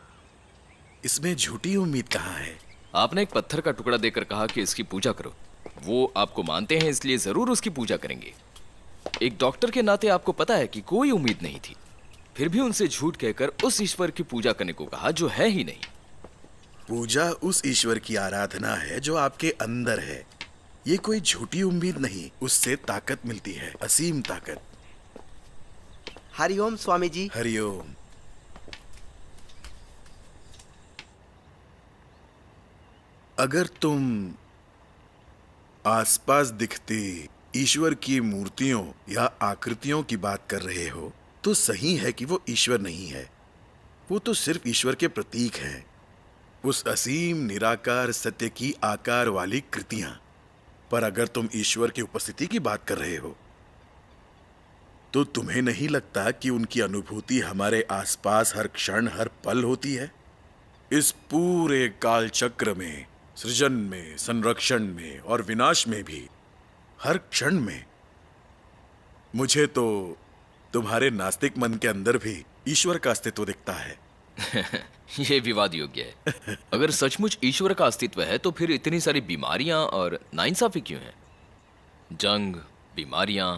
इसमें झूठी उम्मीद कहाँ है? आपने एक पत्थर का टुकड़ा देकर कहा कि इसकी पूजा करो। वो आपको मानते हैं, इसलिए जरूर उसकी पूजा करेंगे। एक डॉक्टर के नाते आपको पता है कि कोई उम्मीद नहीं थी, फिर भी उनसे झूठ कहकर उस ईश्वर की पूजा करने को कहा जो है ही नहीं। पूजा उस ईश्वर की आराधना है जो आपके अंदर है। ये कोई झूठी उम्मीद नहीं, उससे ताकत मिलती है, असीम ताकत। हरिओम स्वामी जी। हरिओम। अगर तुम आसपास दिखती ईश्वर की मूर्तियों या आकृतियों की बात कर रहे हो तो सही है कि वो ईश्वर नहीं है। वो तो सिर्फ ईश्वर के प्रतीक हैं, उस असीम निराकार सत्य की आकार वाली कृतियां। पर अगर तुम ईश्वर की उपस्थिति की बात कर रहे हो तो तुम्हें नहीं लगता कि उनकी अनुभूति हमारे आसपास हर क्षण हर पल होती है? इस पूरे काल चक्र में, सृजन में, संरक्षण में और विनाश में भी, हर क्षण में मुझे तो तुम्हारे नास्तिक मन के अंदर भी ईश्वर का अस्तित्व दिखता है। ये विवाद योग्य है। अगर सचमुच ईश्वर का अस्तित्व है तो फिर इतनी सारी बीमारियां और नाइंसाफी क्यों है? जंग, बीमारियां,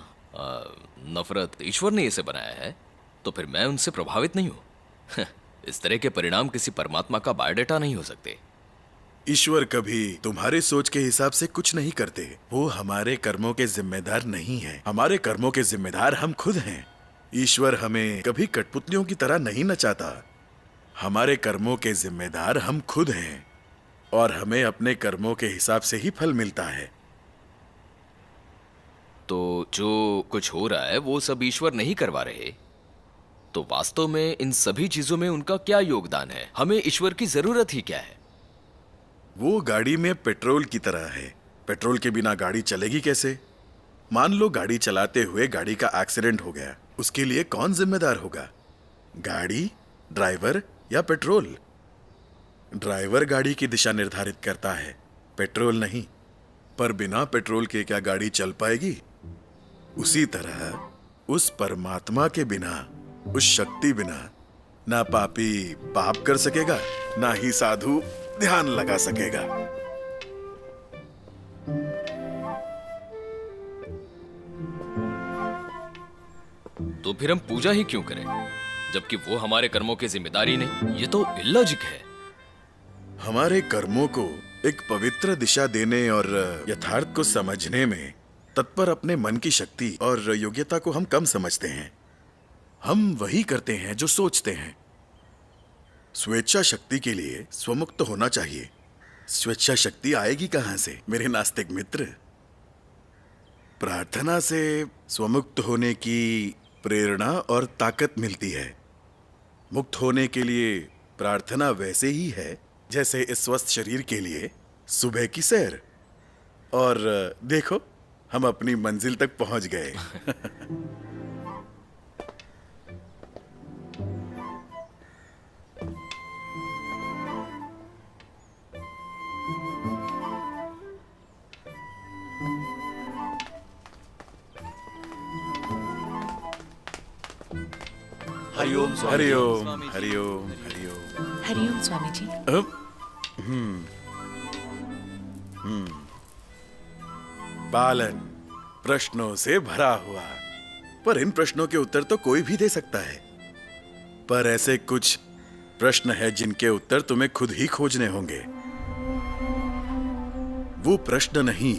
नफरत, ईश्वर ने इसे बनाया है तो फिर मैं उनसे प्रभावित नहीं हूं। इस तरह के परिणाम किसी परमात्मा का बायोडेटा नहीं हो सकते। ईश्वर कभी तुम्हारे सोच के हिसाब से कुछ नहीं करते। वो हमारे कर्मों के जिम्मेदार नहीं है, हमारे कर्मों के जिम्मेदार हम खुद हैं। ईश्वर हमें कभी कठपुतलियों की तरह नहीं नचाता। हमारे कर्मों के जिम्मेदार हम खुद हैं और हमें अपने कर्मों के हिसाब से ही फल मिलता है। तो जो कुछ हो रहा है वो सब ईश्वर नहीं करवा रहे, तो वास्तव में इन सभी चीजों में उनका क्या योगदान है? हमें ईश्वर की जरूरत ही क्या है? वो गाड़ी में पेट्रोल की तरह है। पेट्रोल के बिना गाड़ी चलेगी कैसे? मान लो गाड़ी चलाते हुए गाड़ी का एक्सीडेंट हो गया, उसके लिए कौन जिम्मेदार होगा? गाड़ी, ड्राइवर या पेट्रोल? ड्राइवर गाड़ी की दिशा निर्धारित करता है, पेट्रोल नहीं। पर बिना पेट्रोल के क्या गाड़ी चल पाएगी? उसी तरह उस परमात्मा के बिना, उस शक्ति बिना, ना पापी पाप कर सकेगा, ना ही साधु ध्यान लगा सकेगा। तो फिर हम पूजा ही क्यों करें जबकि वो हमारे कर्मों की जिम्मेदारी नहीं? ये तो इलॉजिक है। हमारे कर्मों को एक पवित्र दिशा देने और यथार्थ को समझने में तत्पर अपने मन की शक्ति और योग्यता को हम कम समझते हैं। हम वही करते हैं जो सोचते हैं। स्वेच्छा शक्ति के लिए स्वमुक्त होना चाहिए। स्वेच्छा शक्ति आएगी कहां से मेरे नास्तिक मित्र? प्रार्थना से स्वमुक्त होने की प्रेरणा और ताकत मिलती है। मुक्त होने के लिए प्रार्थना वैसे ही है जैसे इस स्वस्थ शरीर के लिए सुबह की सैर। और देखो, हम अपनी मंजिल तक पहुंच गए। हरिओम हरिओम हरिओम हरिओम हरिओम स्वामी जी। बालन प्रश्नों से भरा हुआ, पर इन प्रश्नों के उत्तर तो कोई भी दे सकता है। पर ऐसे कुछ प्रश्न है जिनके उत्तर तुम्हें खुद ही खोजने होंगे। वो प्रश्न नहीं,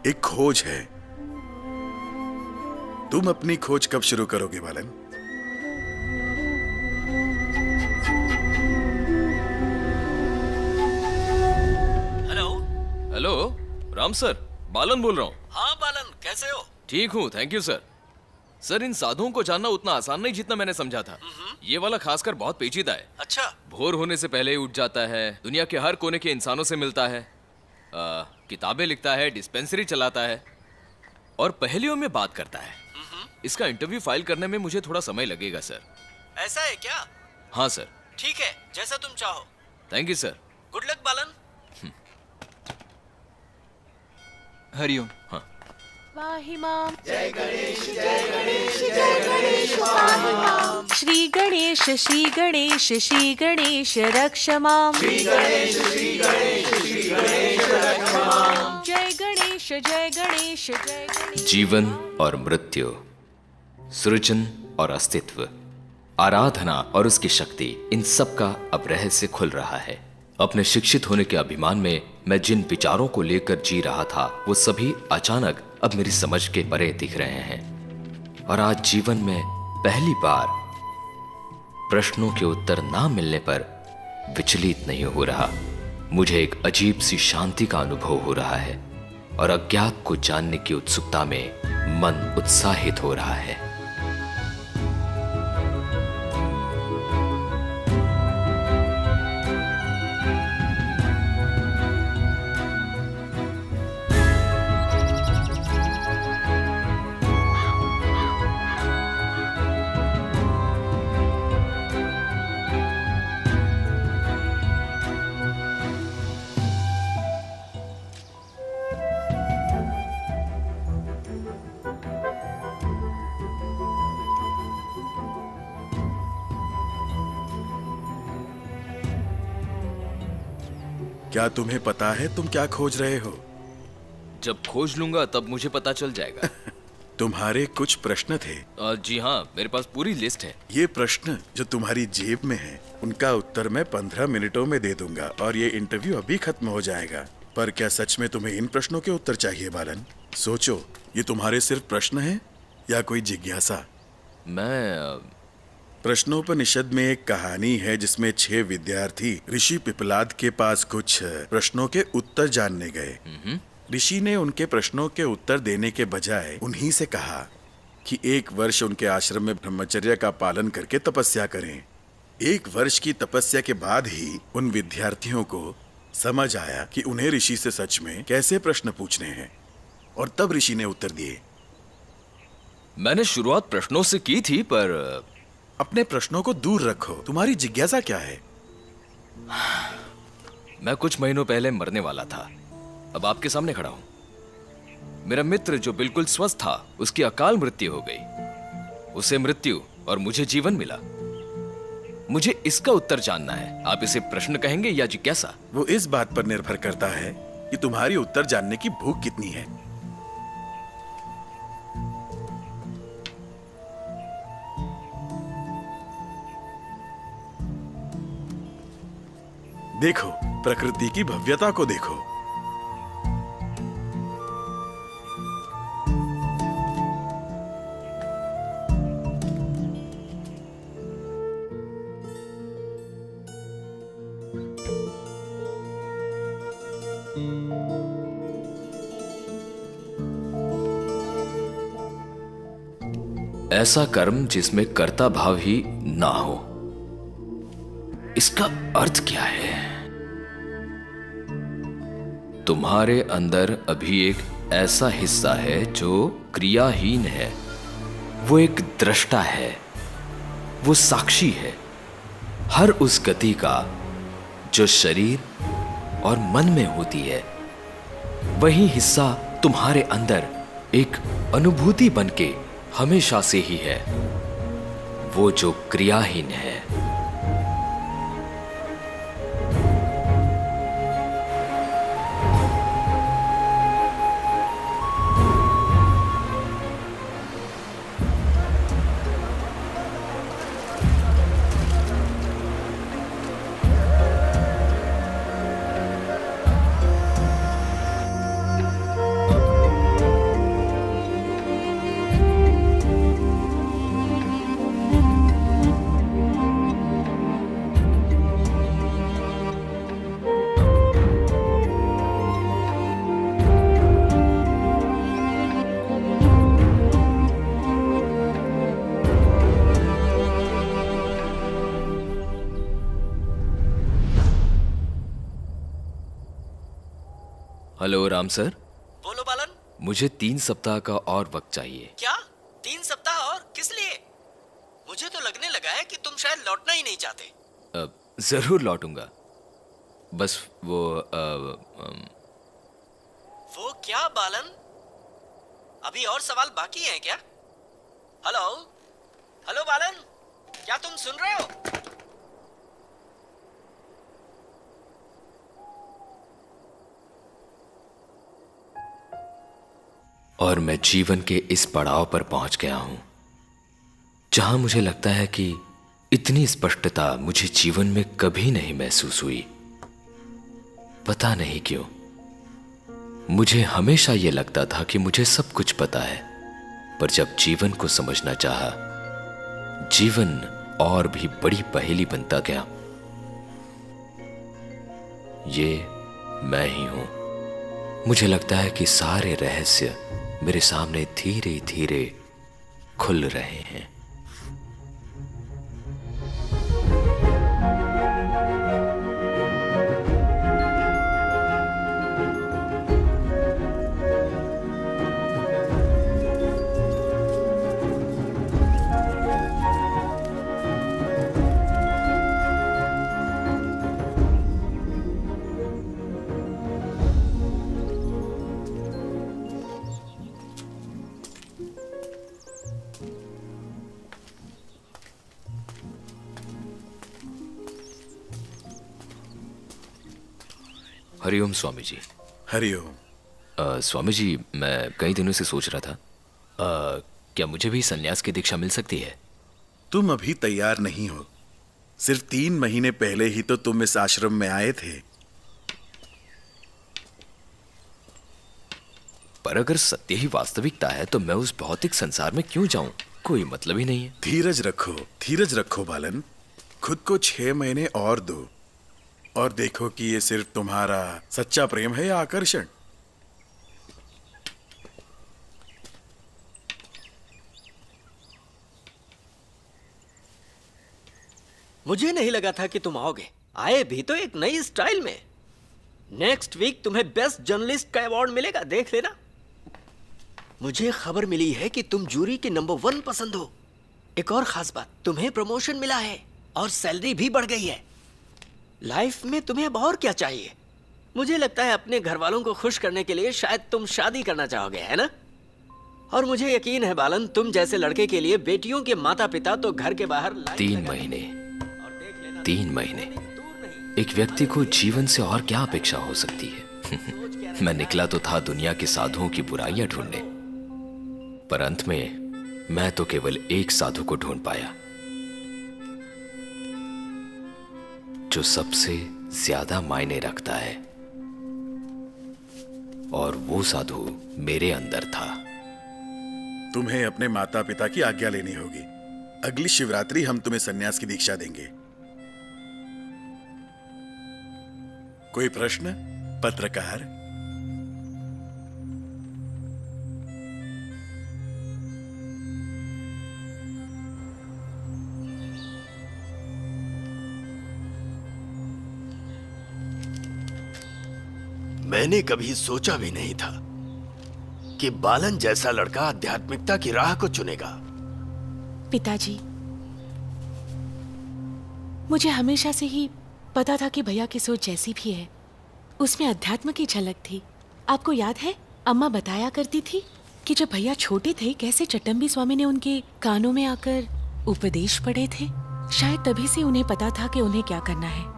एक खोज है। तुम अपनी खोज कब शुरू करोगे बालन? हेलो राम सर, बालन बोल रहा हूँ। हाँ बालन, कैसे हो? ठीक हूँ, थैंक यू सर। सर, इन साधुओं को जानना उतना आसान नहीं जितना मैंने समझा था। ये वाला खासकर बहुत पेचीदा है। अच्छा। भोर होने से पहले ही उठ जाता है, दुनिया के हर कोने के इंसानों से मिलता है, किताबें लिखता है, डिस्पेंसरी चलाता है और पहेलियों में बात करता है। इसका इंटरव्यू फाइल करने में मुझे थोड़ा समय लगेगा सर। ऐसा है क्या? हाँ सर। ठीक है, जैसा तुम चाहो। Thank you sir. Good luck Balan. हरिओम। हाँ। वाहिमाम जय गणेश जय गणेश जय गणेश वाहिमाम। श्री गणेश श्री गणेश श्री गणेश रक्ष माम। श्री गणेश श्री गणेश श्री गणेश रक्ष माम। जय गणेश जय गणेश जय गणेश। जीवन और मृत्यु, सृजन और अस्तित्व, आराधना और उसकी शक्ति, इन सब का अब रहस्य खुल रहा है। अपने शिक्षित होने के अभिमान में मैं जिन विचारों को लेकर जी रहा था वो सभी अचानक अब मेरी समझ के परे दिख रहे हैं। और आज जीवन में पहली बार प्रश्नों के उत्तर ना मिलने पर विचलित नहीं हो रहा, मुझे एक अजीब सी शांति का अनुभव हो रहा है और अज्ञात को जानने की उत्सुकता में मन उत्साहित हो रहा है। क्या तुम्हें पता है तुम क्या खोज रहे हो? जब खोज लूंगा तब मुझे पता चल जाएगा। तुम्हारे कुछ प्रश्न थे। जी हाँ, मेरे पास पूरी लिस्ट है। ये प्रश्न जो तुम्हारी जेब में है, उनका उत्तर मैं 15 मिनटों में दे दूंगा और ये इंटरव्यू अभी खत्म हो जाएगा। पर क्या सच में तुम्हें इन प्रश्नों के उत्तर चाहिए बालन? सोचो, ये तुम्हारे सिर्फ प्रश्न हैं या कोई जिज्ञासा? प्रश्नोपनिषद में एक कहानी है जिसमें 6 विद्यार्थी ऋषि पिपलाद के पास कुछ प्रश्नों के उत्तर जानने गए। ऋषि ने उनके प्रश्नों के उत्तर देने के बजाय उन्हीं से कहा कि 1 वर्ष उनके आश्रम में ब्रह्मचर्य का पालन करके तपस्या करें। 1 वर्ष की तपस्या के बाद ही उन विद्यार्थियों को समझ आया कि उन्हें ऋषि से सच में कैसे प्रश्न पूछने हैं, और तब ऋषि ने उत्तर दिए। मैंने शुरुआत प्रश्नों से की थी, पर अपने प्रश्नों को दूर रखो। तुम्हारी जिज्ञासा क्या है? मैं कुछ महीनों पहले मरने वाला था, अब आपके सामने खड़ा हूं। मेरा मित्र जो बिल्कुल स्वस्थ था, उसकी अकाल मृत्यु हो गई। उसे मृत्यु और मुझे जीवन मिला। मुझे इसका उत्तर जानना है। आप इसे प्रश्न कहेंगे या जिज्ञासा? वो इस बात पर निर्भर करता है कि तुम्हारी उत्तर जानने की भूख कितनी है। देखो, प्रकृति की भव्यता को देखो। ऐसा कर्म जिसमें कर्ता भाव ही ना हो, इसका अर्थ क्या है? तुम्हारे अंदर अभी एक ऐसा हिस्सा है जो क्रियाहीन है। वो एक दृष्टा है, वो साक्षी है हर उस गति का जो शरीर और मन में होती है। वही हिस्सा तुम्हारे अंदर एक अनुभूति बनके हमेशा से ही है, वो जो क्रियाहीन है। Hello Ram sir. बोलो बालन। मुझे 3 सप्ताह का और वक्त चाहिए। क्या 3 सप्ताह और? किस लिए? मुझे तो लगने लगा है कि तुम शायद लौटना ही नहीं चाहते। जरूर लौटूंगा, बस वो क्या बालन? अभी और सवाल बाकी हैं क्या? हेलो हेलो बालन, क्या तुम सुन रहे हो? और मैं जीवन के इस पड़ाव पर पहुंच गया हूं जहां मुझे लगता है कि इतनी स्पष्टता मुझे जीवन में कभी नहीं महसूस हुई। पता नहीं क्यों, मुझे हमेशा यह लगता था कि मुझे सब कुछ पता है, पर जब जीवन को समझना चाहा, जीवन और भी बड़ी पहेली बनता गया। ये मैं ही हूं। मुझे लगता है कि सारे रहस्य मेरे सामने धीरे धीरे खुल रहे हैं। हरिओम स्वामी जी। हरिओम। स्वामी जी, मैं कई दिनों से सोच रहा था, क्या मुझे भी सन्यास की दीक्षा मिल सकती है? तुम अभी तैयार नहीं हो। सिर्फ 3 महीने पहले ही तो तुम इस आश्रम में आए थे। पर अगर सत्य ही वास्तविकता है तो मैं उस भौतिक संसार में क्यों जाऊं? कोई मतलब ही नहीं है। धीरज रखो बालन। खुद को 6 महीने और दो और देखो कि ये सिर्फ तुम्हारा सच्चा प्रेम है या आकर्षण। मुझे नहीं लगा था कि तुम आओगे। आए भी तो एक नई स्टाइल में। नेक्स्ट वीक तुम्हें बेस्ट जर्नलिस्ट का अवार्ड मिलेगा, देख लेना। मुझे खबर मिली है कि तुम जूरी के नंबर 1 पसंद हो। एक और खास बात, तुम्हें प्रमोशन मिला है और सैलरी भी बढ़ गई है। लाइफ में तुम्हें अब और क्या चाहिए? मुझे लगता है अपने घर वालों को खुश करने के लिए शायद तुम शादी करना चाहोगे, है ना? और मुझे यकीन है बालन, तुम जैसे लड़के के लिए बेटियों के माता पिता तो घर के बाहर 3 महीने एक व्यक्ति को जीवन से और क्या अपेक्षा हो सकती है? मैं निकला तो था दुनिया के साधुओं की बुराइयां ढूंढने, पर अंत में मैं तो केवल एक साधु को ढूंढ पाया जो सबसे ज्यादा मायने रखता है, और वो साधु मेरे अंदर था। तुम्हें अपने माता पिता की आज्ञा लेनी होगी। अगली शिवरात्रि हम तुम्हें सन्यास की दीक्षा देंगे। कोई प्रश्न? पत्रकार। मैंने कभी सोचा भी नहीं था कि बालन जैसा लड़का आध्यात्मिकता की राह को चुनेगा। पिताजी, मुझे हमेशा से ही पता था कि भैया की सोच जैसी भी है उसमें अध्यात्म की झलक थी। आपको याद है, अम्मा बताया करती थी कि जब भैया छोटे थे कैसे चट्टम्बी स्वामी ने उनके कानों में आकर उपदेश पढ़े थे। शायद तभी से उन्हें पता था कि उन्हें क्या करना है।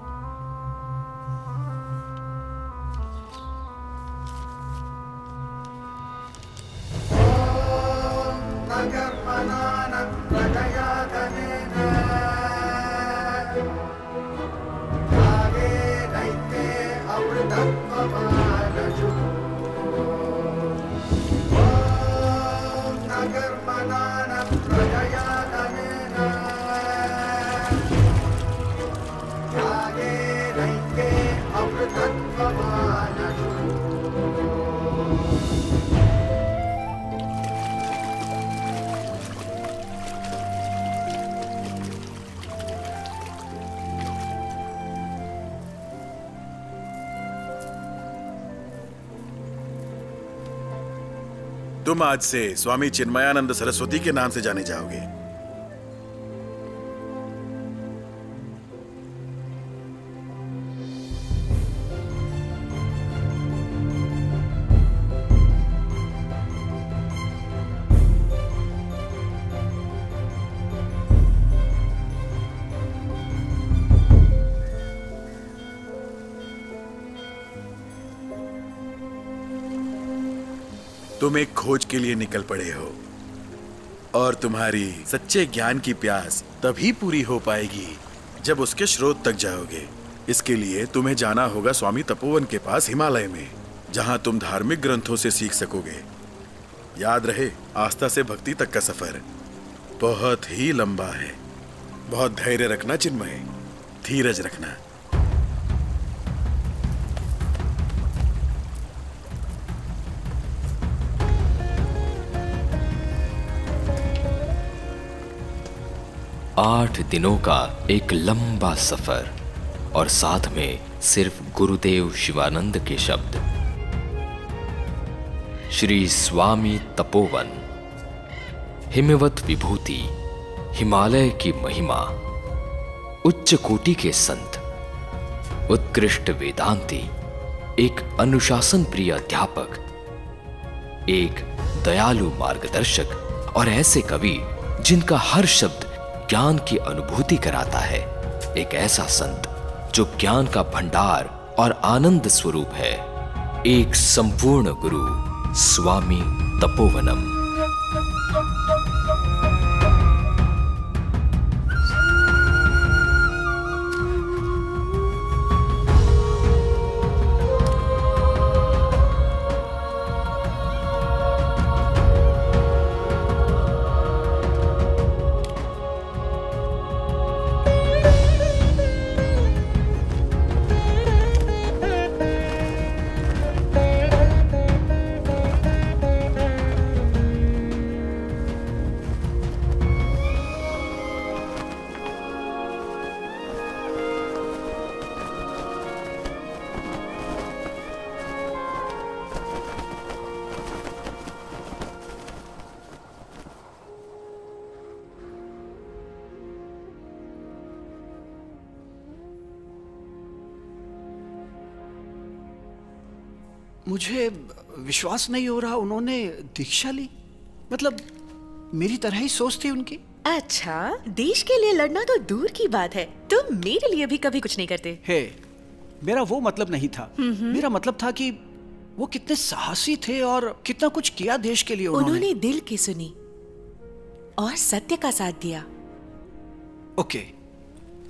तुम आज से स्वामी चिन्मयानंद सरस्वती के नाम से जाने जाओगे। तुम एक खोज के लिए निकल पड़े हो और तुम्हारी सच्चे ज्ञान की प्यास तभी पूरी हो पाएगी जब उसके स्रोत तक जाओगे। इसके लिए तुम्हें जाना होगा स्वामी तपोवन के पास हिमालय में, जहां तुम धार्मिक ग्रंथों से सीख सकोगे। याद रहे, आस्था से भक्ति तक का सफर बहुत ही लंबा है। बहुत धैर्य रखना चिन्मय, धीरज रखना। 8 दिनों का एक लंबा सफर और साथ में सिर्फ गुरुदेव शिवानंद के शब्द। श्री स्वामी तपोवन, हिमवत विभूति, हिमालय की महिमा, उच्च कोटि के संत, उत्कृष्ट वेदांती, एक अनुशासन प्रिय अध्यापक, एक दयालु मार्गदर्शक और ऐसे कवि जिनका हर शब्द ज्ञान की अनुभूति कराता है। एक ऐसा संत जो ज्ञान का भंडार और आनंद स्वरूप है। एक संपूर्ण गुरु, स्वामी तपोवनम। मुझे विश्वास नहीं हो रहा उन्होंने दीक्षा ली। मतलब मेरी तरह ही सोच थी उनकी। अच्छा, देश के लिए लड़ना तो दूर की बात है, तुम मेरे लिए भी कभी कुछ नहीं करते। हे, मेरा वो मतलब नहीं था। मेरा मतलब था कि वो कितने साहसी थे और कितना कुछ किया देश के लिए उन्होंने दिल की सुनी और सत्य का साथ दिया। ओके,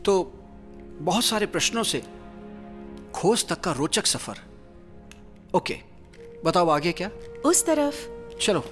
तो बहुत सारे प्रश्नों से खोज तक का रोचक सफर। ओके, बताओ आगे क्या? उस तरफ चलो।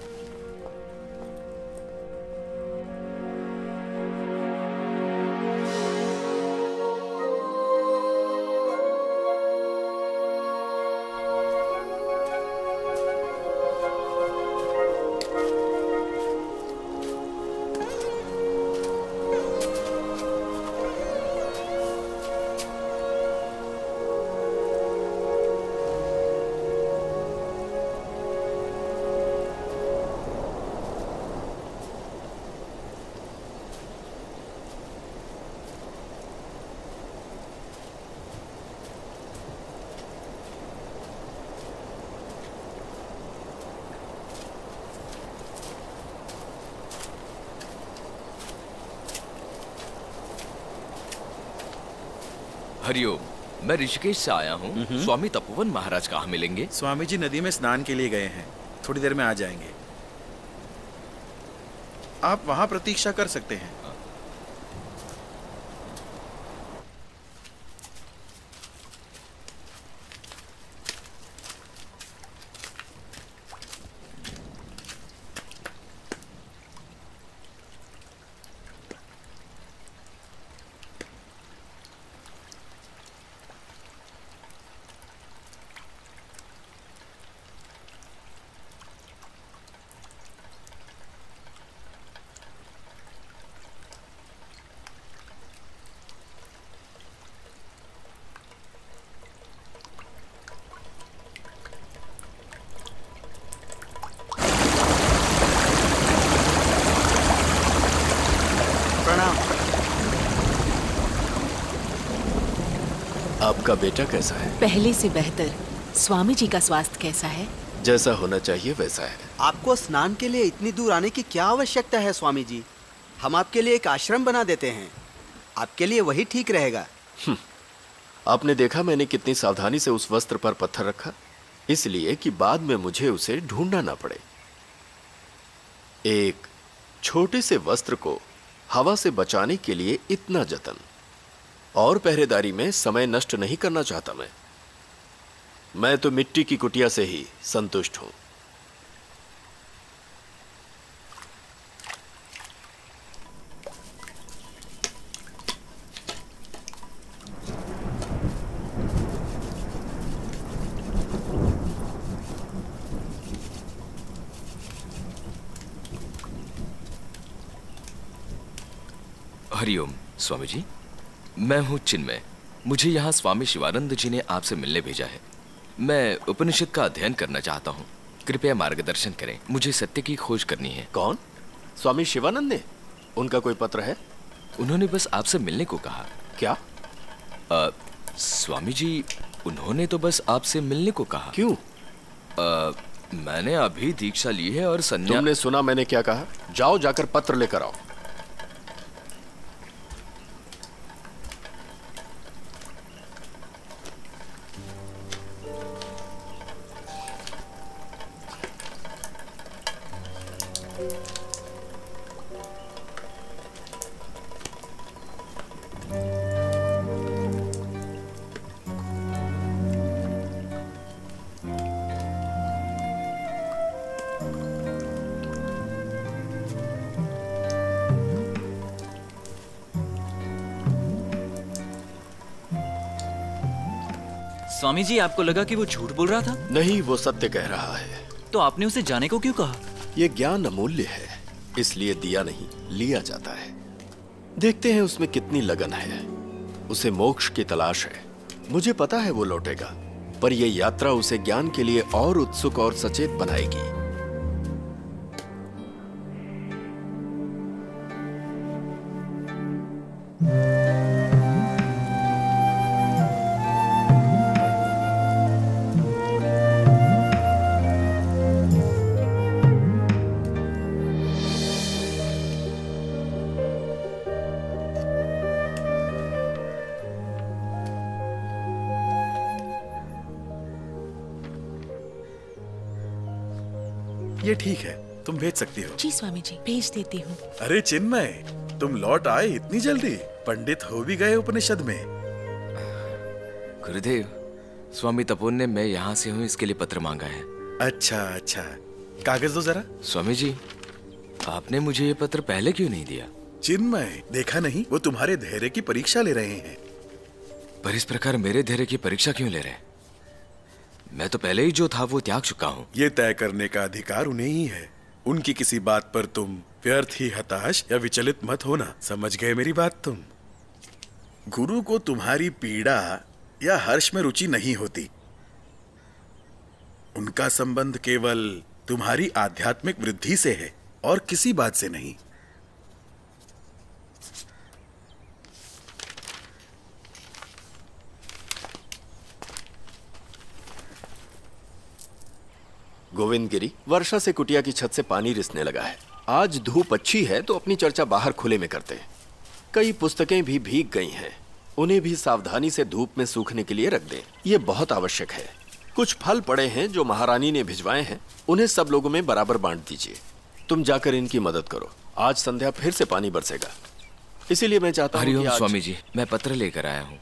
हरिओम, मैं ऋषिकेश से आया हूँ। स्वामी तपोवन महाराज कहाँ मिलेंगे? स्वामी जी नदी में स्नान के लिए गए हैं, थोड़ी देर में आ जाएंगे। आप वहां प्रतीक्षा कर सकते हैं। आपका बेटा कैसा है? पहले से बेहतर। स्वामी जी का स्वास्थ्य कैसा है? जैसा होना चाहिए वैसा है। आपको स्नान के लिए इतनी दूर आने की क्या आवश्यकता है स्वामी जी? हम आपके लिए एक आश्रम बना देते हैं, आपके लिए वही ठीक रहेगा। आपने देखा मैंने कितनी सावधानी से उस वस्त्र पर पत्थर रखा, इसलिए कि बाद में मुझे उसे ढूंढना ना पड़े। एक छोटे से वस्त्र को हवा से बचाने के लिए इतना जतन और पहरेदारी में समय नष्ट नहीं करना चाहता मैं तो मिट्टी की कुटिया से ही संतुष्ट हूं। हरिओम स्वामी जी, मैं हूँ चिन्मय। मुझे यहाँ स्वामी शिवानंद जी ने आपसे मिलने भेजा है। मैं उपनिषद का अध्ययन करना चाहता हूँ, कृपया मार्गदर्शन करें। मुझे सत्य की खोज करनी है। कौन? स्वामी शिवानंद ने? उनका कोई पत्र है? उन्होंने बस आपसे मिलने को कहा। क्या? स्वामी जी, उन्होंने तो बस आपसे मिलने को कहा। क्यों? मैंने अभी दीक्षा ली है और संन्यास। तुमने सुना मैंने क्या कहा? जाओ, जाकर पत्र लेकर आओ। स्वामी जी, आपको लगा कि वो झूठ बोल रहा था? नहीं, वो सत्य कह रहा है। तो आपने उसे जाने को क्यों कहा? ये ज्ञान अमूल्य है, इसलिए दिया नहीं, लिया जाता है। देखते हैं उसमें कितनी लगन है। उसे मोक्ष की तलाश है। मुझे पता है वो लौटेगा, पर यह यात्रा उसे ज्ञान के लिए और उत्सुक और सचेत बनाएगी। ये ठीक है, तुम भेज सकती हो। जी स्वामी जी, भेज देती हूँ। अरे चिन्मय, तुम लौट आए इतनी जल्दी? पंडित हो भी गए उपनिषद में। गुरुदेव, स्वामी तपोन ने मैं यहाँ से हूँ इसके लिए पत्र मांगा है। अच्छा अच्छा, कागज दो जरा। स्वामी जी, आपने मुझे ये पत्र पहले क्यों नहीं दिया? चिन्मय, देखा नहीं, वो तुम्हारे धैर्य की परीक्षा ले रहे हैं। पर इस प्रकार मेरे धैर्य की परीक्षा क्यों ले रहे हैं? मैं तो पहले ही जो था वो त्याग चुका हूँ। ये तय करने का अधिकार उन्हें ही है। उनकी किसी बात पर तुम व्यर्थ ही हताश या विचलित मत होना। समझ गए मेरी बात तुम? गुरु को तुम्हारी पीड़ा या हर्ष में रुचि नहीं होती। उनका संबंध केवल तुम्हारी आध्यात्मिक वृद्धि से है और किसी बात से नहीं। गोविंद गिरी, वर्षा से कुटिया की छत से पानी रिसने लगा है। आज धूप अच्छी है तो अपनी चर्चा बाहर खुले में करते हैं। कई पुस्तकें भी भीग गई हैं, उन्हें भी सावधानी से धूप में सूखने के लिए रख दें। ये बहुत आवश्यक है। कुछ फल पड़े हैं जो महारानी ने भिजवाए हैं, उन्हें सब लोगों में बराबर बांट दीजिए। तुम जाकर इनकी मदद करो। आज संध्या फिर से पानी बरसेगा, इसीलिए मैं चाहता हूँ कि हरिओम आज... स्वामी जी, मैं पत्र लेकर आया हूँ।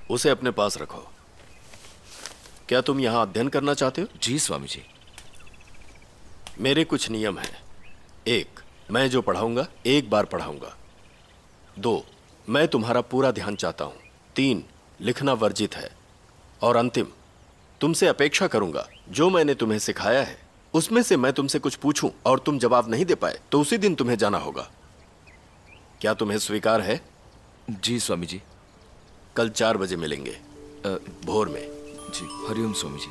उसे अपने पास रखो। क्या तुम यहाँ अध्ययन करना चाहते हो? जी स्वामी जी। मेरे कुछ नियम हैं। 1, मैं जो पढ़ाऊंगा एक बार पढ़ाऊंगा। 2, मैं तुम्हारा पूरा ध्यान चाहता हूं। 3, लिखना वर्जित है। और अंतिम, तुमसे अपेक्षा करूंगा जो मैंने तुम्हें सिखाया है उसमें से मैं तुमसे कुछ पूछूं और तुम जवाब नहीं दे पाए तो उसी दिन तुम्हें जाना होगा। क्या तुम्हें स्वीकार है? जी स्वामी जी। कल 4 बजे मिलेंगे, भोर में। जी, हरिओम स्वामी जी।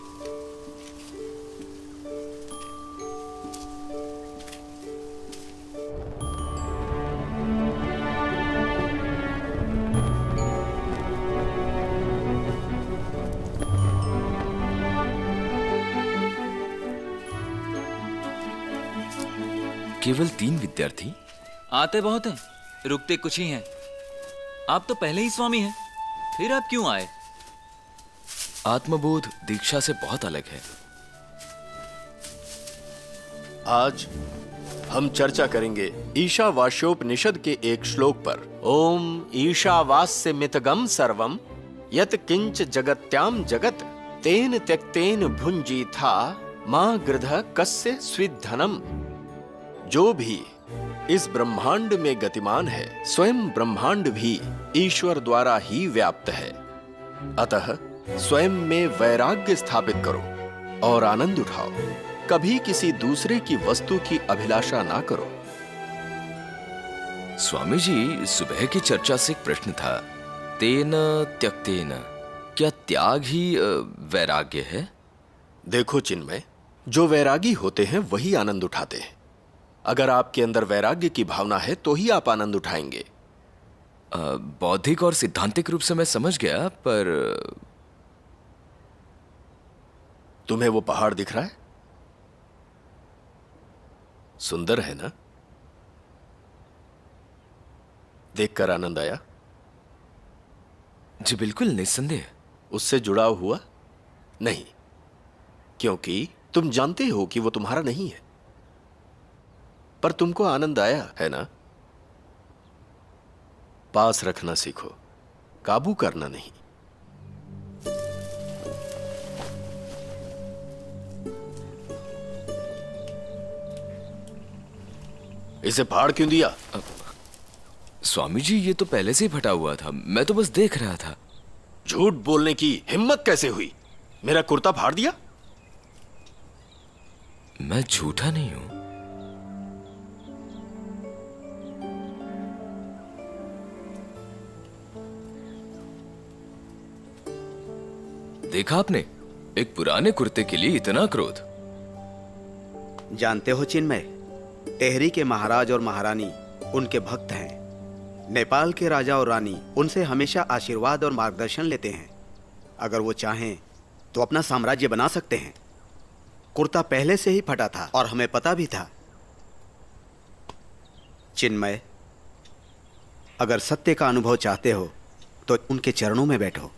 केवल 3 विद्यार्थी? आते बहुत हैं, रुकते कुछ ही हैं। आप तो पहले ही स्वामी हैं, फिर आप क्यों आए? आत्मबोध दीक्षा से बहुत अलग है। आज हम चर्चा करेंगे ईशावास्योपनिषद के एक श्लोक पर। ओम ईशावास्य मितगम सर्वम यत किंच जगत्याम जगत तेन त्यक्तेन भुंजी था मां गृध कस्य स्विधनम। जो भी इस ब्रह्मांड में गतिमान है, स्वयं ब्रह्मांड भी ईश्वर द्वारा ही व्याप्त है। अतः स्वयं में वैराग्य स्थापित करो और आनंद उठाओ। कभी किसी दूसरे की वस्तु की अभिलाषा ना करो। स्वामी जी, सुबह की चर्चा से एक प्रश्न था, तेन त्यक्तेन, क्या त्याग ही वैराग्य है? देखो चिन्मय, जो वैरागी होते हैं वही आनंद उठाते हैं। अगर आपके अंदर वैराग्य की भावना है तो ही आप आनंद उठाएंगे। बौद्धिक और सिद्धांतिक रूप से मैं समझ गया, पर तुम्हें वो पहाड़ दिख रहा है? सुंदर है ना? देखकर आनंद आया? जी बिल्कुल, निस्संदेह। उससे जुड़ाव हुआ? नहीं, क्योंकि तुम जानते हो कि वो तुम्हारा नहीं है, पर तुमको आनंद आया है ना? पास रखना सीखो, काबू करना नहीं। इसे फाड़ क्यों दिया? स्वामी जी, ये तो पहले से ही फटा हुआ था, मैं तो बस देख रहा था। झूठ बोलने की हिम्मत कैसे हुई? मेरा कुर्ता फाड़ दिया? मैं झूठा नहीं हूं। देखा आपने, एक पुराने कुर्ते के लिए इतना क्रोध। जानते हो चिन्मय, टेहरी के महाराज और महारानी उनके भक्त हैं। नेपाल के राजा और रानी उनसे हमेशा आशीर्वाद और मार्गदर्शन लेते हैं। अगर वो चाहें तो अपना साम्राज्य बना सकते हैं। कुर्ता पहले से ही फटा था और हमें पता भी था। चिन्मय, अगर सत्य का अनुभव चाहते हो तो उनके चरणों में बैठो।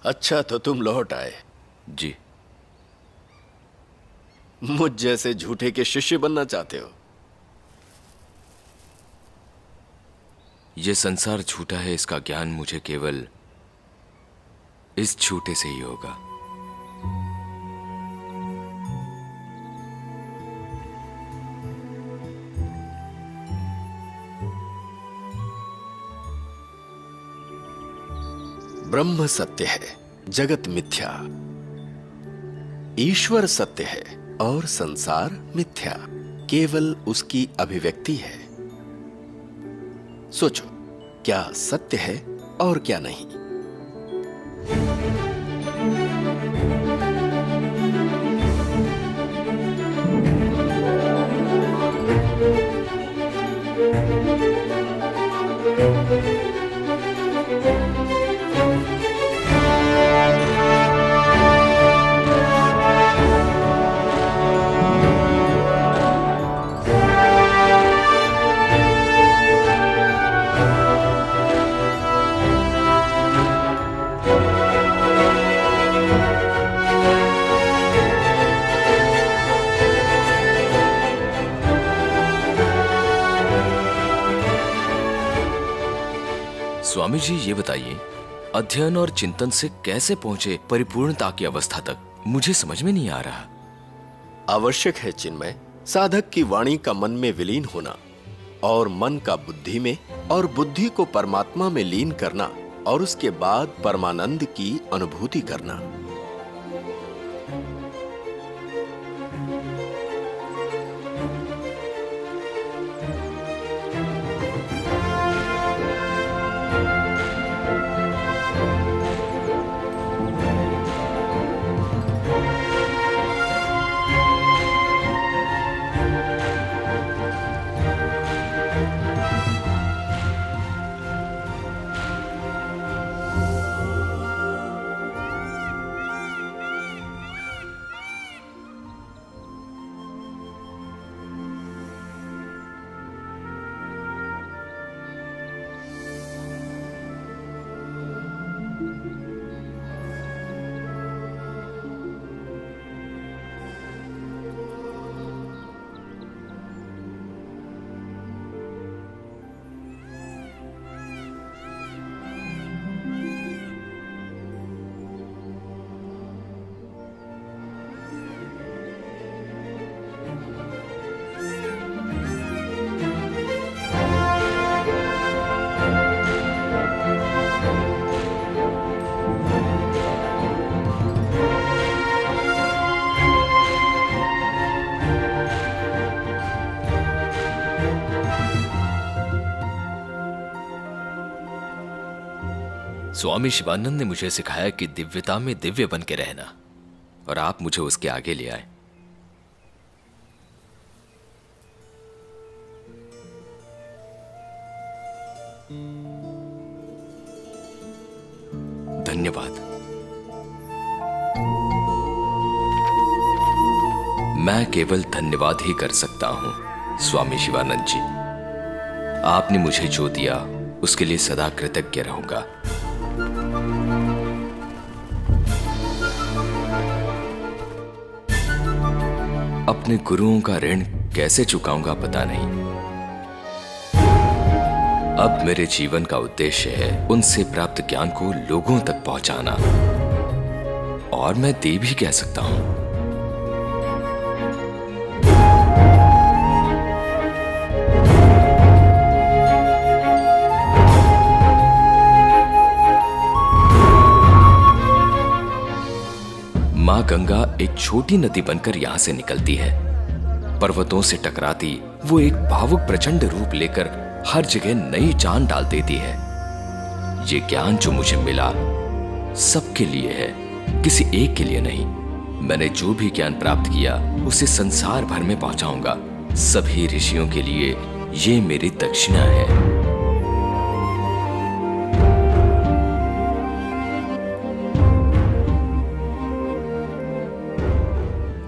अच्छा, तो तुम लौट आए। जी। मुझ जैसे झूठे के शिष्य बनना चाहते हो? यह संसार झूठा है, इसका ज्ञान मुझे केवल इस झूठे से ही होगा। ब्रह्म सत्य है, जगत मिथ्या। ईश्वर सत्य है और संसार मिथ्या, केवल उसकी अभिव्यक्ति है। सोचो, क्या सत्य है और क्या नहीं? स्वामी जी, ये बताइए, अध्ययन और चिंतन से कैसे पहुंचे परिपूर्णता की अवस्था तक? मुझे समझ में नहीं आ रहा। आवश्यक है चिन्मय, साधक की वाणी का मन में विलीन होना और मन का बुद्धि में और बुद्धि को परमात्मा में लीन करना और उसके बाद परमानंद की अनुभूति करना। स्वामी शिवानंद ने मुझे सिखाया कि दिव्यता में दिव्य बन के रहना, और आप मुझे उसके आगे ले आए। धन्यवाद। मैं केवल धन्यवाद ही कर सकता हूं स्वामी शिवानंद जी। आपने मुझे जो दिया उसके लिए सदा कृतज्ञ रहूंगा। अपने गुरुओं का ऋण कैसे चुकाऊंगा पता नहीं। अब मेरे जीवन का उद्देश्य है उनसे प्राप्त ज्ञान को लोगों तक पहुंचाना, और मैं दे भी कह सकता हूं। मां गंगा एक छोटी नदी बनकर यहां से निकलती है, पर्वतों से टकराती वो एक भावुक प्रचंड रूप लेकर हर जगह नई जान डाल देती है। ये ज्ञान जो मुझे मिला सबके लिए है, किसी एक के लिए नहीं। मैंने जो भी ज्ञान प्राप्त किया उसे संसार भर में पहुंचाऊंगा। सभी ऋषियों के लिए ये मेरी दक्षिणा है।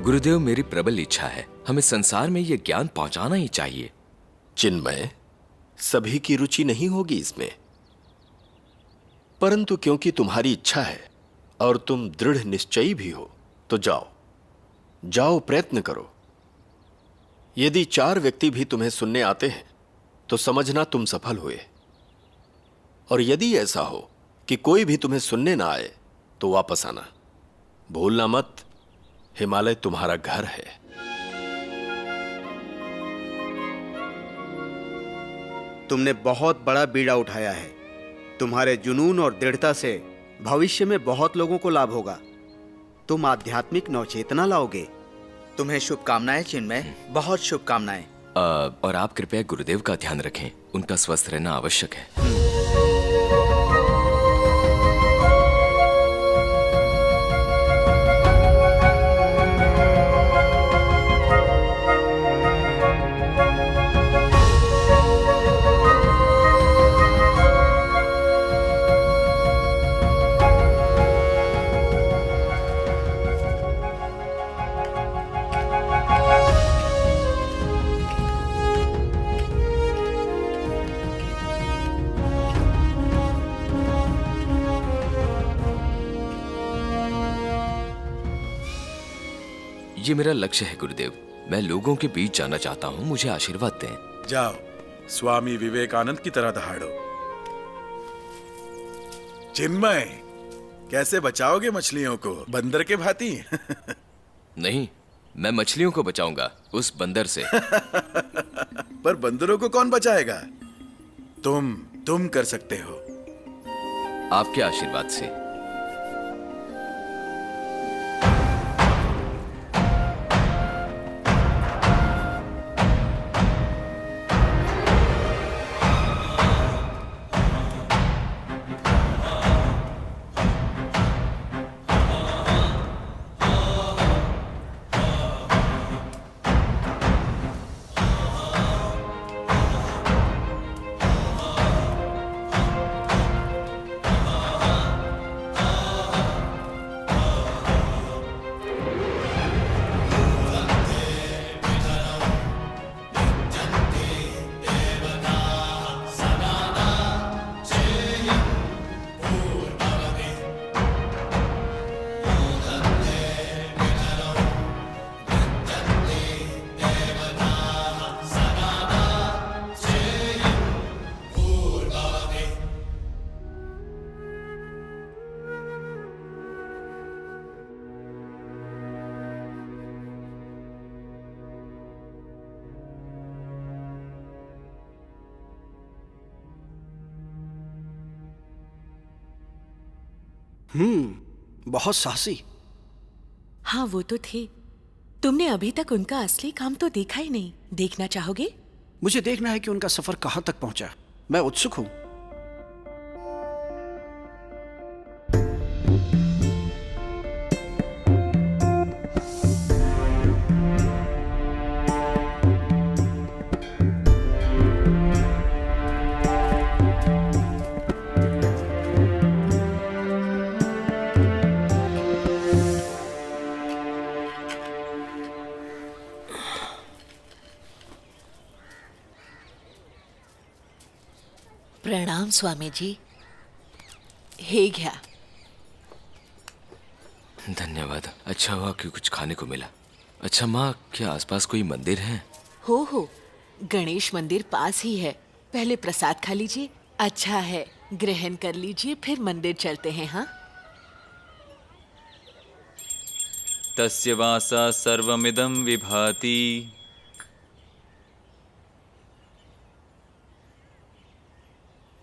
गुरुदेव, मेरी प्रबल इच्छा है, हमें संसार में यह ज्ञान पहुंचाना ही चाहिए। चिन्मय, सभी की रुचि नहीं होगी इसमें, परंतु क्योंकि तुम्हारी इच्छा है और तुम दृढ़ निश्चयी भी हो, तो जाओ जाओ, प्रयत्न करो। यदि 4 व्यक्ति भी तुम्हें सुनने आते हैं तो समझना तुम सफल हुए, और यदि ऐसा हो कि कोई भी तुम्हें सुनने ना आए तो वापस आना। भूलना मत, हिमालय तुम्हारा घर है। तुमने बहुत बड़ा बीड़ा उठाया है। तुम्हारे जुनून और दृढ़ता से भविष्य में बहुत लोगों को लाभ होगा। तुम आध्यात्मिक नवचेतना लाओगे। तुम्हें शुभकामनाएं चिन्मय, बहुत शुभकामनाएं। और आप कृपया गुरुदेव का ध्यान रखें, उनका स्वस्थ रहना आवश्यक है। ये मेरा लक्ष्य है गुरुदेव। मैं लोगों के बीच जाना चाहता हूँ, मुझे आशीर्वाद दें। जाओ, स्वामी विवेकानंद की तरह दहाड़ो। चिन्मय, कैसे बचाओगे मछलियों को, बंदर के भांति? नहीं, मैं मछलियों को बचाऊंगा उस बंदर से। पर बंदरों को कौन बचाएगा? तुम कर सकते हो। आपके आशीर्वाद से। बहुत साहसी। हाँ, वो तो थे। तुमने अभी तक उनका असली काम तो देखा ही नहीं। देखना चाहोगे? मुझे देखना है कि उनका सफर कहां तक पहुंचा। मैं उत्सुक हूं। प्रणाम स्वामी जी। हे घ्या। धन्यवाद। अच्छा हुआ कि कुछ खाने को मिला। अच्छा माँ, क्या आसपास कोई मंदिर है? हो गणेश मंदिर पास ही है। पहले प्रसाद खा लीजिए। अच्छा है, ग्रहण कर लीजिए, फिर मंदिर चलते हैं। हाँ, तस्य वासा सर्वमिदं विभाति।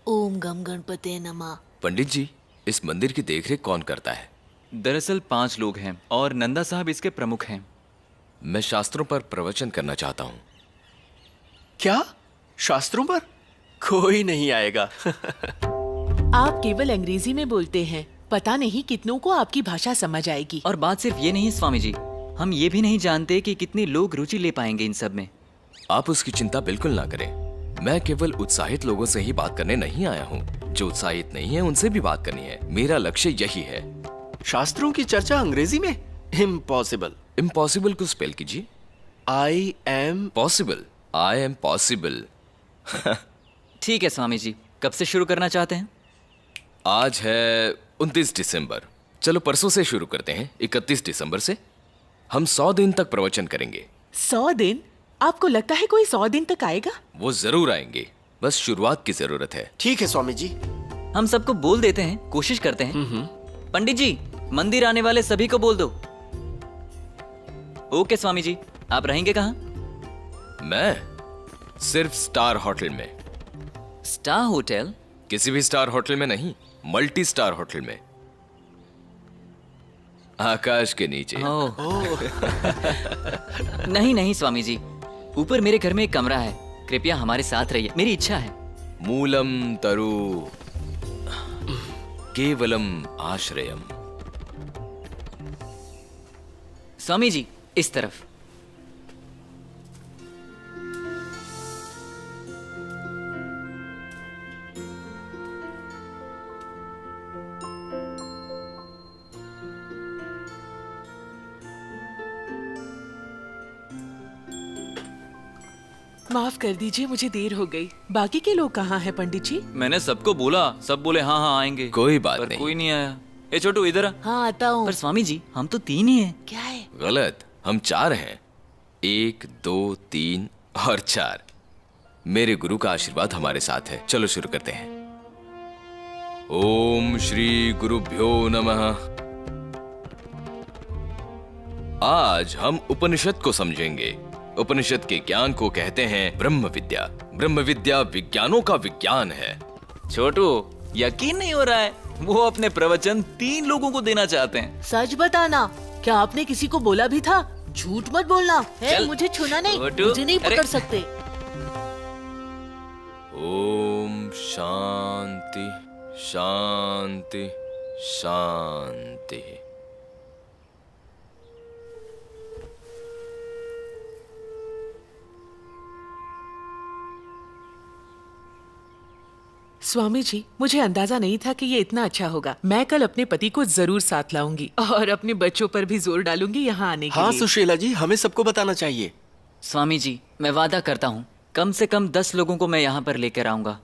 ओम गम गणपते नमः। पंडित जी, इस मंदिर की देखरेख कौन करता है? दरअसल 5 लोग हैं और नंदा साहब इसके प्रमुख हैं। मैं शास्त्रों पर प्रवचन करना चाहता हूँ। क्या? शास्त्रों पर? कोई नहीं आएगा। आप केवल अंग्रेजी में बोलते हैं, पता नहीं कितनों को आपकी भाषा समझ आएगी। और बात सिर्फ ये नहीं है स्वामी जी, हम ये भी नहीं जानते कि कितने लोग रुचि ले पाएंगे इन सब में। आप उसकी चिंता बिल्कुल ना करें। मैं केवल उत्साहित लोगों से ही बात करने नहीं आया हूँ। जो उत्साहित नहीं है उनसे भी बात करनी है। मेरा लक्ष्य यही है। शास्त्रों की चर्चा अंग्रेजी में? इम्पॉसिबल। इम्पॉसिबल को स्पेल कीजिए। I am possible. I am possible. ठीक है स्वामी जी, कब से शुरू करना चाहते हैं? आज है 29 दिसंबर। चलो परसों से शुरू करते हैं। 31 दिसंबर से हम 100 दिन तक प्रवचन करेंगे। 100 दिन? आपको लगता है कोई 100 दिन तक आएगा? वो जरूर आएंगे, बस शुरुआत की जरूरत है। ठीक है स्वामी जी। हम सबको बोल देते हैं, कोशिश करते हैं। पंडित जी, मंदिर आने वाले सभी को बोल दो। ओके स्वामी जी, आप रहेंगे कहाँ? मैं सिर्फ स्टार होटल में। Star hotel? किसी भी स्टार होटल में नहीं, मल्टी स्टार होटल में, आकाश के नीचे। नहीं नहीं स्वामी जी, ऊपर मेरे घर में एक कमरा है, कृपया हमारे साथ रहिए, मेरी इच्छा है। मूलम तरु केवलम आश्रयम। स्वामी जी, इस तरफ। माफ कर दीजिए, मुझे देर हो गई। बाकी के लोग कहाँ हैं पंडित जी? मैंने सबको बोला, सब बोले हाँ हाँ आएंगे। कोई बात पर नहीं। कोई नहीं आया। ए छोटू, इधर आ। हाँ आता हूँ। पर स्वामी जी, हम तो 3 ही हैं। क्या है? गलत, हम 4 हैं। 1 2 3 और 4। मेरे गुरु का आशीर्वाद हमारे साथ है। चलो शुरू करते हैं। ओम श्री गुरुभ्यो नमः। आज हम उपनिषद को समझेंगे। उपनिषद के ज्ञान को कहते हैं ब्रह्म विद्या। ब्रह्म विद्या विज्ञानों का विज्ञान है। छोटू, यकीन नहीं हो रहा है, वो अपने प्रवचन 3 लोगों को देना चाहते हैं। सच बताना, क्या आपने किसी को बोला भी था? झूठ मत बोलना है। चल, मुझे छूना नहीं, छोटू, मुझे नहीं अरे। पकड़ सकते। ओम शांति शांति शांति। स्वामी जी, मुझे अंदाजा नहीं था कि ये इतना अच्छा होगा। मैं कल अपने पति को जरूर साथ लाऊंगी और अपने बच्चों पर भी जोर डालूंगी यहाँ आने के हाँ लिए। सुशीला जी, हमें सबको बताना चाहिए। स्वामी जी, मैं वादा करता हूँ, कम से कम 10 लोगों को मैं यहाँ पर लेकर आऊंगा।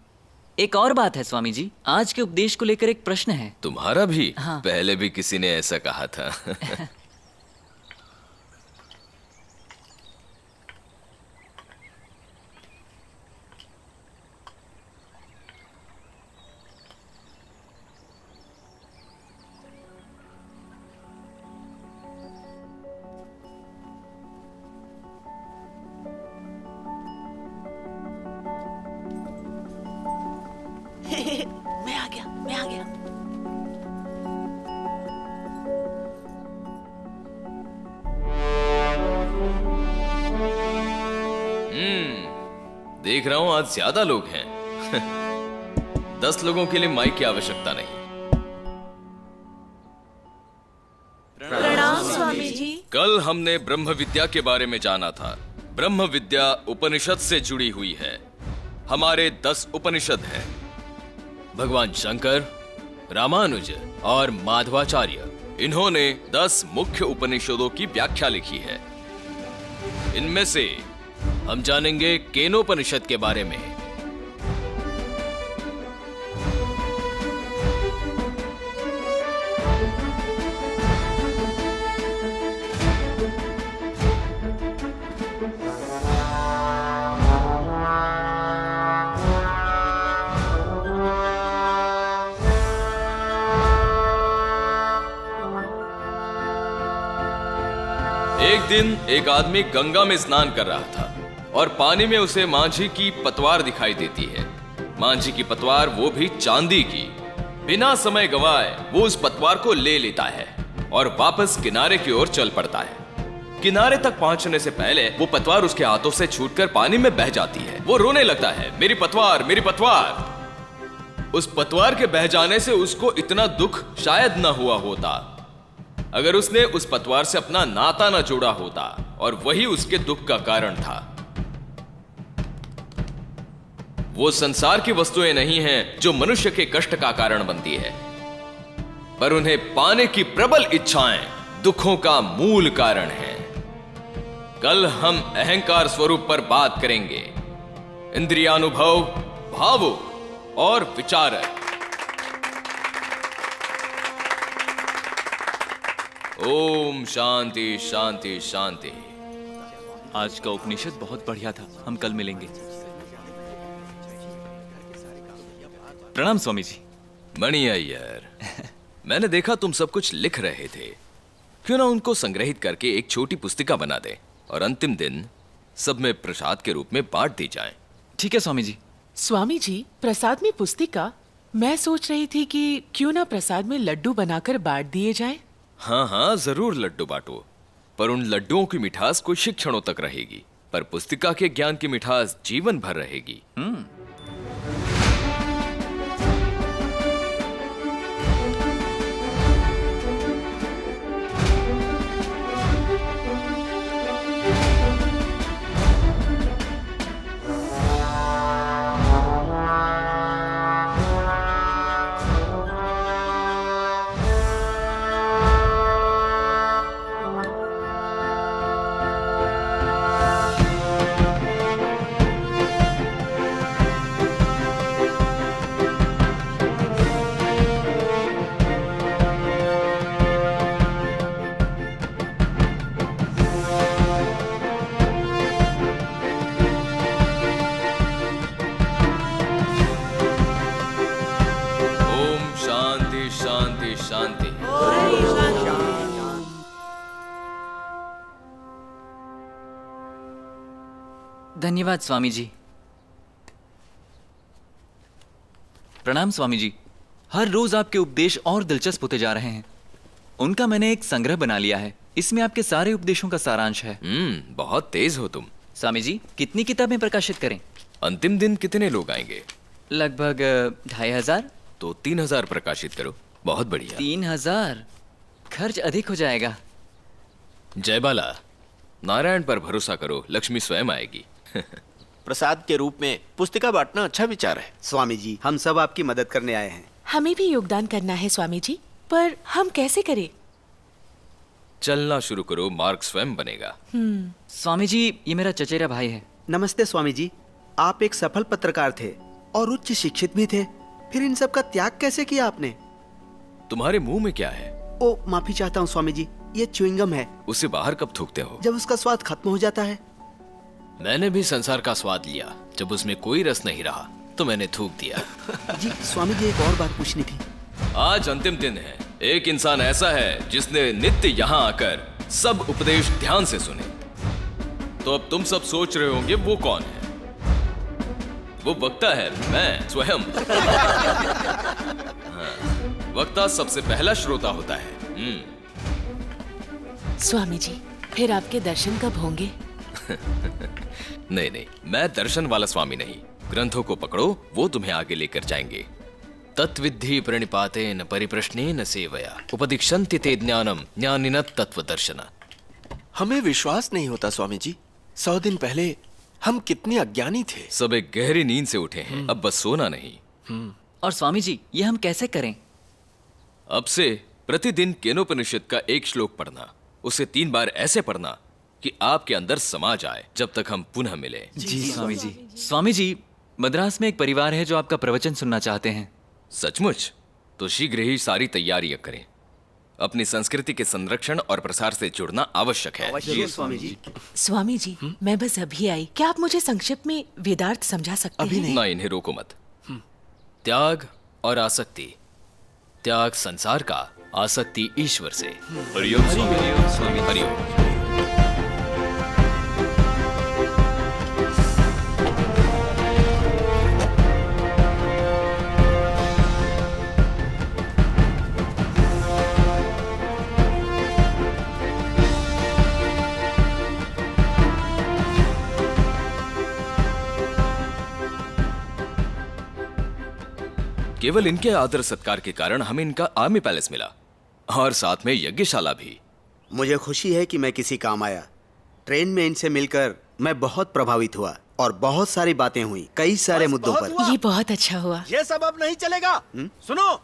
एक और बात है स्वामी जी, आज के उपदेश को लेकर एक प्रश्न है। तुम्हारा भी? हाँ। पहले भी किसी ने ऐसा कहा था। मैं आ गया, मैं आ गया। देख रहा हूं आज ज्यादा लोग हैं। 10 लोगों के लिए माइक की आवश्यकता नहीं। प्रणाम स्वामी जी। कल हमने ब्रह्म विद्या के बारे में जाना था। ब्रह्म विद्या उपनिषद से जुड़ी हुई है। हमारे 10 उपनिषद हैं। भगवान शंकर, रामानुज और माधवाचार्य, इन्होंने 10 मुख्य उपनिषदों की व्याख्या लिखी है। इनमें से हम जानेंगे केनोपनिषद के बारे में। दिन एक आदमी गंगा में स्नान कर रहा था और पानी में उसे मांझी की पतवार दिखाई देती है। मांझी की पतवार, वो भी चांदी की। बिना समय गंवाए वो उस पतवार को ले लेता है और वापस किनारे की ओर चल पड़ता है। किनारे तक पहुंचने से पहले वो पतवार उसके हाथों से छूटकर पानी में बह जाती है। वो रोने लगता है, मेरी पतवार, मेरी पतवार। उस पतवार के बह जाने से उसको इतना दुख शायद न हुआ होता अगर उसने उस पतवार से अपना नाता न जोड़ा होता, और वही उसके दुख का कारण था। वो संसार की वस्तुएं नहीं हैं जो मनुष्य के कष्ट का कारण बनती है, पर उन्हें पाने की प्रबल इच्छाएं दुखों का मूल कारण है। कल हम अहंकार स्वरूप पर बात करेंगे, इंद्रियानुभव, भावुक और विचारक। ओम शांति शांति शांति। आज का उपनिषद बहुत बढ़िया था। हम कल मिलेंगे। प्रणाम स्वामी जी। मणि अय्यर, मैंने देखा तुम सब कुछ लिख रहे थे। क्यों ना उनको संग्रहित करके एक छोटी पुस्तिका बना दे और अंतिम दिन सब में प्रसाद के रूप में बांट दी जाए। ठीक है स्वामी जी। स्वामी जी, प्रसाद में पुस्तिका? मैं सोच रही थी कि क्यों ना प्रसाद में लड्डू बनाकर बांट दिए जाएं। हाँ हाँ, जरूर लड्डू बांटो, पर उन लड्डुओं की मिठास कुछ क्षणों तक रहेगी, पर पुस्तिका के ज्ञान की मिठास जीवन भर रहेगी। धन्यवाद स्वामी जी। प्रणाम स्वामी जी। हर रोज आपके उपदेश और दिलचस्प होते जा रहे हैं। उनका मैंने एक संग्रह बना लिया है। इसमें आपके सारे उपदेशों का सारांश है। बहुत तेज हो तुम। स्वामी जी, कितनी किताबें प्रकाशित करें? अंतिम दिन कितने लोग आएंगे? लगभग 2500। तो 3000 प्रकाशित करो। बहुत बढ़िया। 3000? खर्च अधिक हो जाएगा। जयबाला, नारायण पर भरोसा करो, लक्ष्मी स्वयं आएगी। प्रसाद के रूप में पुस्तिका बांटना अच्छा विचार है। स्वामी जी, हम सब आपकी मदद करने आए हैं। हमें भी योगदान करना है स्वामी जी, पर हम कैसे करें? चलना शुरू करो, मार्ग स्वयं बनेगा। स्वामी जी, ये मेरा चचेरा भाई है। नमस्ते स्वामी जी। आप एक सफल पत्रकार थे और उच्च शिक्षित भी थे, फिर इन सब का त्याग कैसे किया आपने? तुम्हारे मुंह में क्या है? ओ, माफी चाहता हूँ स्वामी जी, ये च्युइंगम है। उसे बाहर कब थूकते हो? जब उसका स्वाद खत्म हो जाता है। मैंने भी संसार का स्वाद लिया, जब उसमें कोई रस नहीं रहा तो मैंने थूक दिया। जी स्वामी जी, एक और बात पूछनी थी। आज अंतिम दिन है। एक इंसान ऐसा है जिसने नित्य यहाँ आकर सब उपदेश ध्यान से सुने। तो अब तुम सब सोच रहे होंगे वो कौन है? वो वक्ता है, मैं स्वयं। हाँ, वक्ता सबसे पहला श्रोता होता है। स्वामी जी, फिर आपके दर्शन कब होंगे? नहीं नहीं, मैं दर्शन वाला स्वामी नहीं। ग्रंथों को पकड़ो, वो तुम्हें आगे लेकर जाएंगे। तत्विद्धि प्रणिपातेन परिप्रश्नेन सेवया उपदिक्षन्ति ते ज्ञानम ज्ञानिन तत्वदर्शन। हमें विश्वास नहीं होता स्वामी जी, 100 दिन पहले हम कितने अज्ञानी थे। सब एक गहरी नींद से उठे हैं, अब बस सोना नहीं। और स्वामी जी, ये हम कैसे करें? अब से प्रतिदिन केनोपनिषद का एक श्लोक पढ़ना, उसे 3 बार ऐसे पढ़ना कि आपके अंदर समा जाए, जब तक हम पुनः मिले। जी स्वामी जी। स्वामी जी, मद्रास में एक परिवार है जो आपका प्रवचन सुनना चाहते हैं। सचमुच? तो शीघ्र ही सारी तैयारियां करें। अपनी संस्कृति के संरक्षण और प्रसार से जुड़ना आवश्यक है। स्वामी जी। स्वामी जी, मैं बस अभी आई। क्या आप मुझे संक्षिप्त में वेदार्थ समझा सकते हैं? अभी नहीं। ना, इन्हें रोको मत। त्याग और आसक्ति। त्याग संसार का, आसक्ति ईश्वर से। हरिओम स्वामी। हरिओम। केवल इनके आदर सत्कार के कारण हमें इनका आर्मी पैलेस मिला और साथ में यज्ञशाला भी। मुझे खुशी है कि मैं किसी काम आया। ट्रेन में इनसे मिलकर मैं बहुत प्रभावित हुआ और बहुत सारी बातें हुई कई सारे मुद्दों पर। ये बहुत अच्छा हुआ। ये सब अब नहीं चलेगा। सुनो,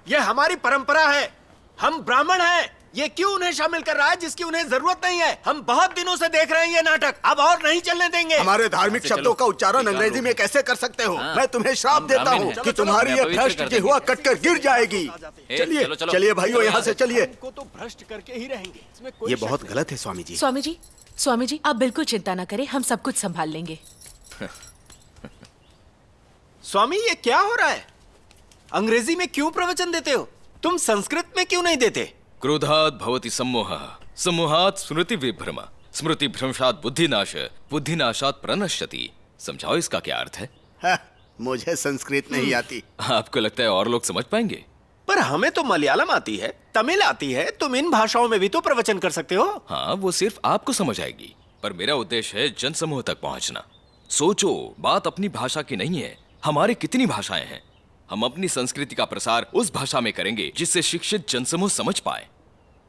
ये हमारी परंपरा है, हम ब्राह्मण हैं। ये क्यों उन्हें शामिल कर रहा है जिसकी उन्हें जरूरत नहीं है? हम बहुत दिनों से देख रहे हैं ये नाटक, अब और नहीं चलने देंगे। हमारे धार्मिक शब्दों का उच्चारण अंग्रेजी में कैसे कर सकते हो? मैं तुम्हें श्राप देता हूँ कि तुम्हारी ये भ्रष्ट की हुआ कटकर गिर जाएगी। चलिए चलिए भाइयों, यहाँ से चलिए। तो भ्रष्ट करके ही रहेंगे, इसमें ये बहुत गलत है स्वामी जी। स्वामी जी आप बिल्कुल चिंता ना करें, हम सब कुछ संभाल लेंगे। स्वामी ये क्या हो रहा है? अंग्रेजी में क्यों प्रवचन देते हो? तुम संस्कृत में क्यों नहीं देते? क्रोधात् भवति सम्मोहः, सम्मोहात् स्मृति विभ्रम, स्मृति भ्रंशात् बुद्धिनाश, बुद्धिनाशात् प्रणश्यति। समझाओ इसका क्या अर्थ है? मुझे संस्कृत नहीं आती। आपको लगता है और लोग समझ पाएंगे? पर हमें तो मलयालम आती है, तमिल आती है, तुम इन भाषाओं में भी तो प्रवचन कर सकते हो। हाँ, वो सिर्फ आपको समझ आएगी, पर मेरा उद्देश्य है जनसमूह तक पहुंचना। सोचो, बात अपनी भाषा की नहीं है, हमारी कितनी भाषाएं हैं। हम अपनी संस्कृति का प्रसार उस भाषा में करेंगे जिससे शिक्षित जनसमूह समझ पाए।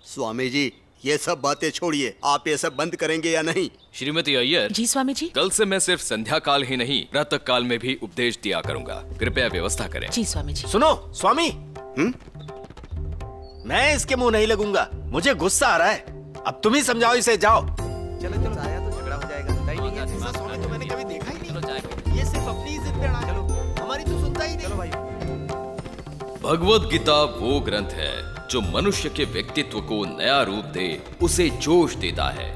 स्वामी जी ये सब बातें छोड़िए, आप ये सब बंद करेंगे या नहीं? श्रीमती अय्यर। जी स्वामी जी। कल से मैं सिर्फ संध्या काल ही नहीं, प्रातः काल में भी उपदेश दिया करूंगा। कृपया व्यवस्था करें। जी स्वामी जी। सुनो स्वामी, मैं इसके मुंह नहीं लगूंगा, मुझे गुस्सा आ रहा है। अब तुम ही समझाओ इसे, जाओ। चलो चलो, आया तो झगड़ा हो जाएगा। ऐसा स्वामी तो मैंने कभी देखा ही नहीं। ये सिर्फ अपनी इज्जत पे अड़ा, चलो हमारी तो सुनता ही नहीं। चलो भाई। भगवत गीता वो ग्रंथ है जो मनुष्य के व्यक्तित्व को नया रूप दे, उसे जोश देता है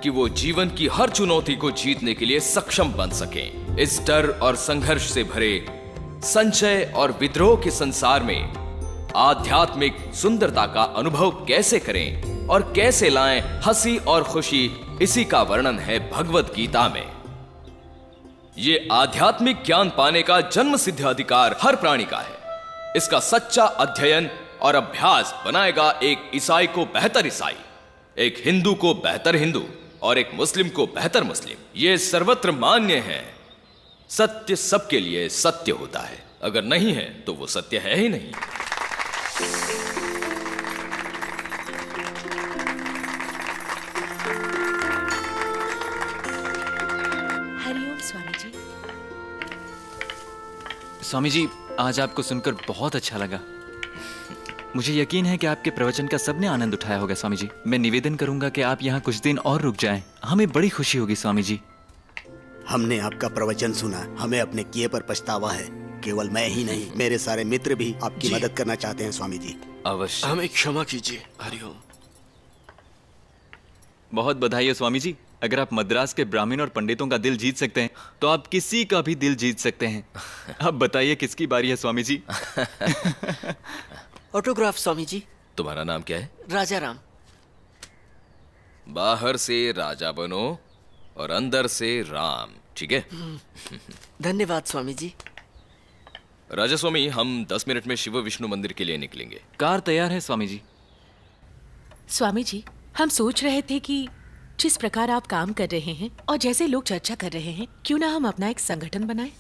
कि वो जीवन की हर चुनौती को जीतने के लिए सक्षम बन सके। इस डर और संघर्ष से भरे संशय और विद्रोह के संसार में आध्यात्मिक सुंदरता का अनुभव कैसे करें और कैसे लाएं हंसी और खुशी, इसी का वर्णन है भगवत गीता में। ये आध्यात्मिक ज्ञान पाने का जन्म सिद्ध अधिकार हर प्राणी का है। इसका सच्चा अध्ययन और अभ्यास बनाएगा एक ईसाई को बेहतर ईसाई, एक हिंदू को बेहतर हिंदू और एक मुस्लिम को बेहतर मुस्लिम। ये सर्वत्र मान्य है। सत्य सबके लिए सत्य होता है, अगर नहीं है तो वो सत्य है ही नहीं। हरिओम स्वामी जी। स्वामी जी आज आपको सुनकर बहुत अच्छा लगा। मुझे यकीन है कि आपके प्रवचन का सबने आनंद उठाया होगा। स्वामी जी मैं निवेदन करूंगा कि आप यहाँ कुछ दिन और रुक जाएं, हमें बड़ी खुशी होगी। स्वामी जी हमने आपका प्रवचन सुना, हमें अपने किए पर पछतावा है। केवल मैं ही नहीं, मेरे सारे मित्र भी आपकी मदद करना चाहते हैं स्वामी जी। अवश्य। हमें क्षमा कीजिए। हरिओम। बहुत बधाई है स्वामी जी। अगर आप मद्रास के ब्राह्मण और पंडितों का दिल जीत सकते हैं तो आप किसी का भी दिल जीत सकते हैं। अब बताइए किसकी बारी है स्वामी जी? ऑटोग्राफ स्वामी जी। तुम्हारा नाम क्या है? राजा राम। बाहर से राजा बनो और अंदर से राम, ठीक है? धन्यवाद स्वामी जी। राजा स्वामी, हम 10 मिनट में शिव विष्णु मंदिर के लिए निकलेंगे। कार तैयार है स्वामी जी। स्वामी जी हम सोच रहे थे कि जिस प्रकार आप काम कर रहे हैं और जैसे लोग चर्चा कर रहे हैं, क्यों ना हम अपना एक संगठन बनाएं?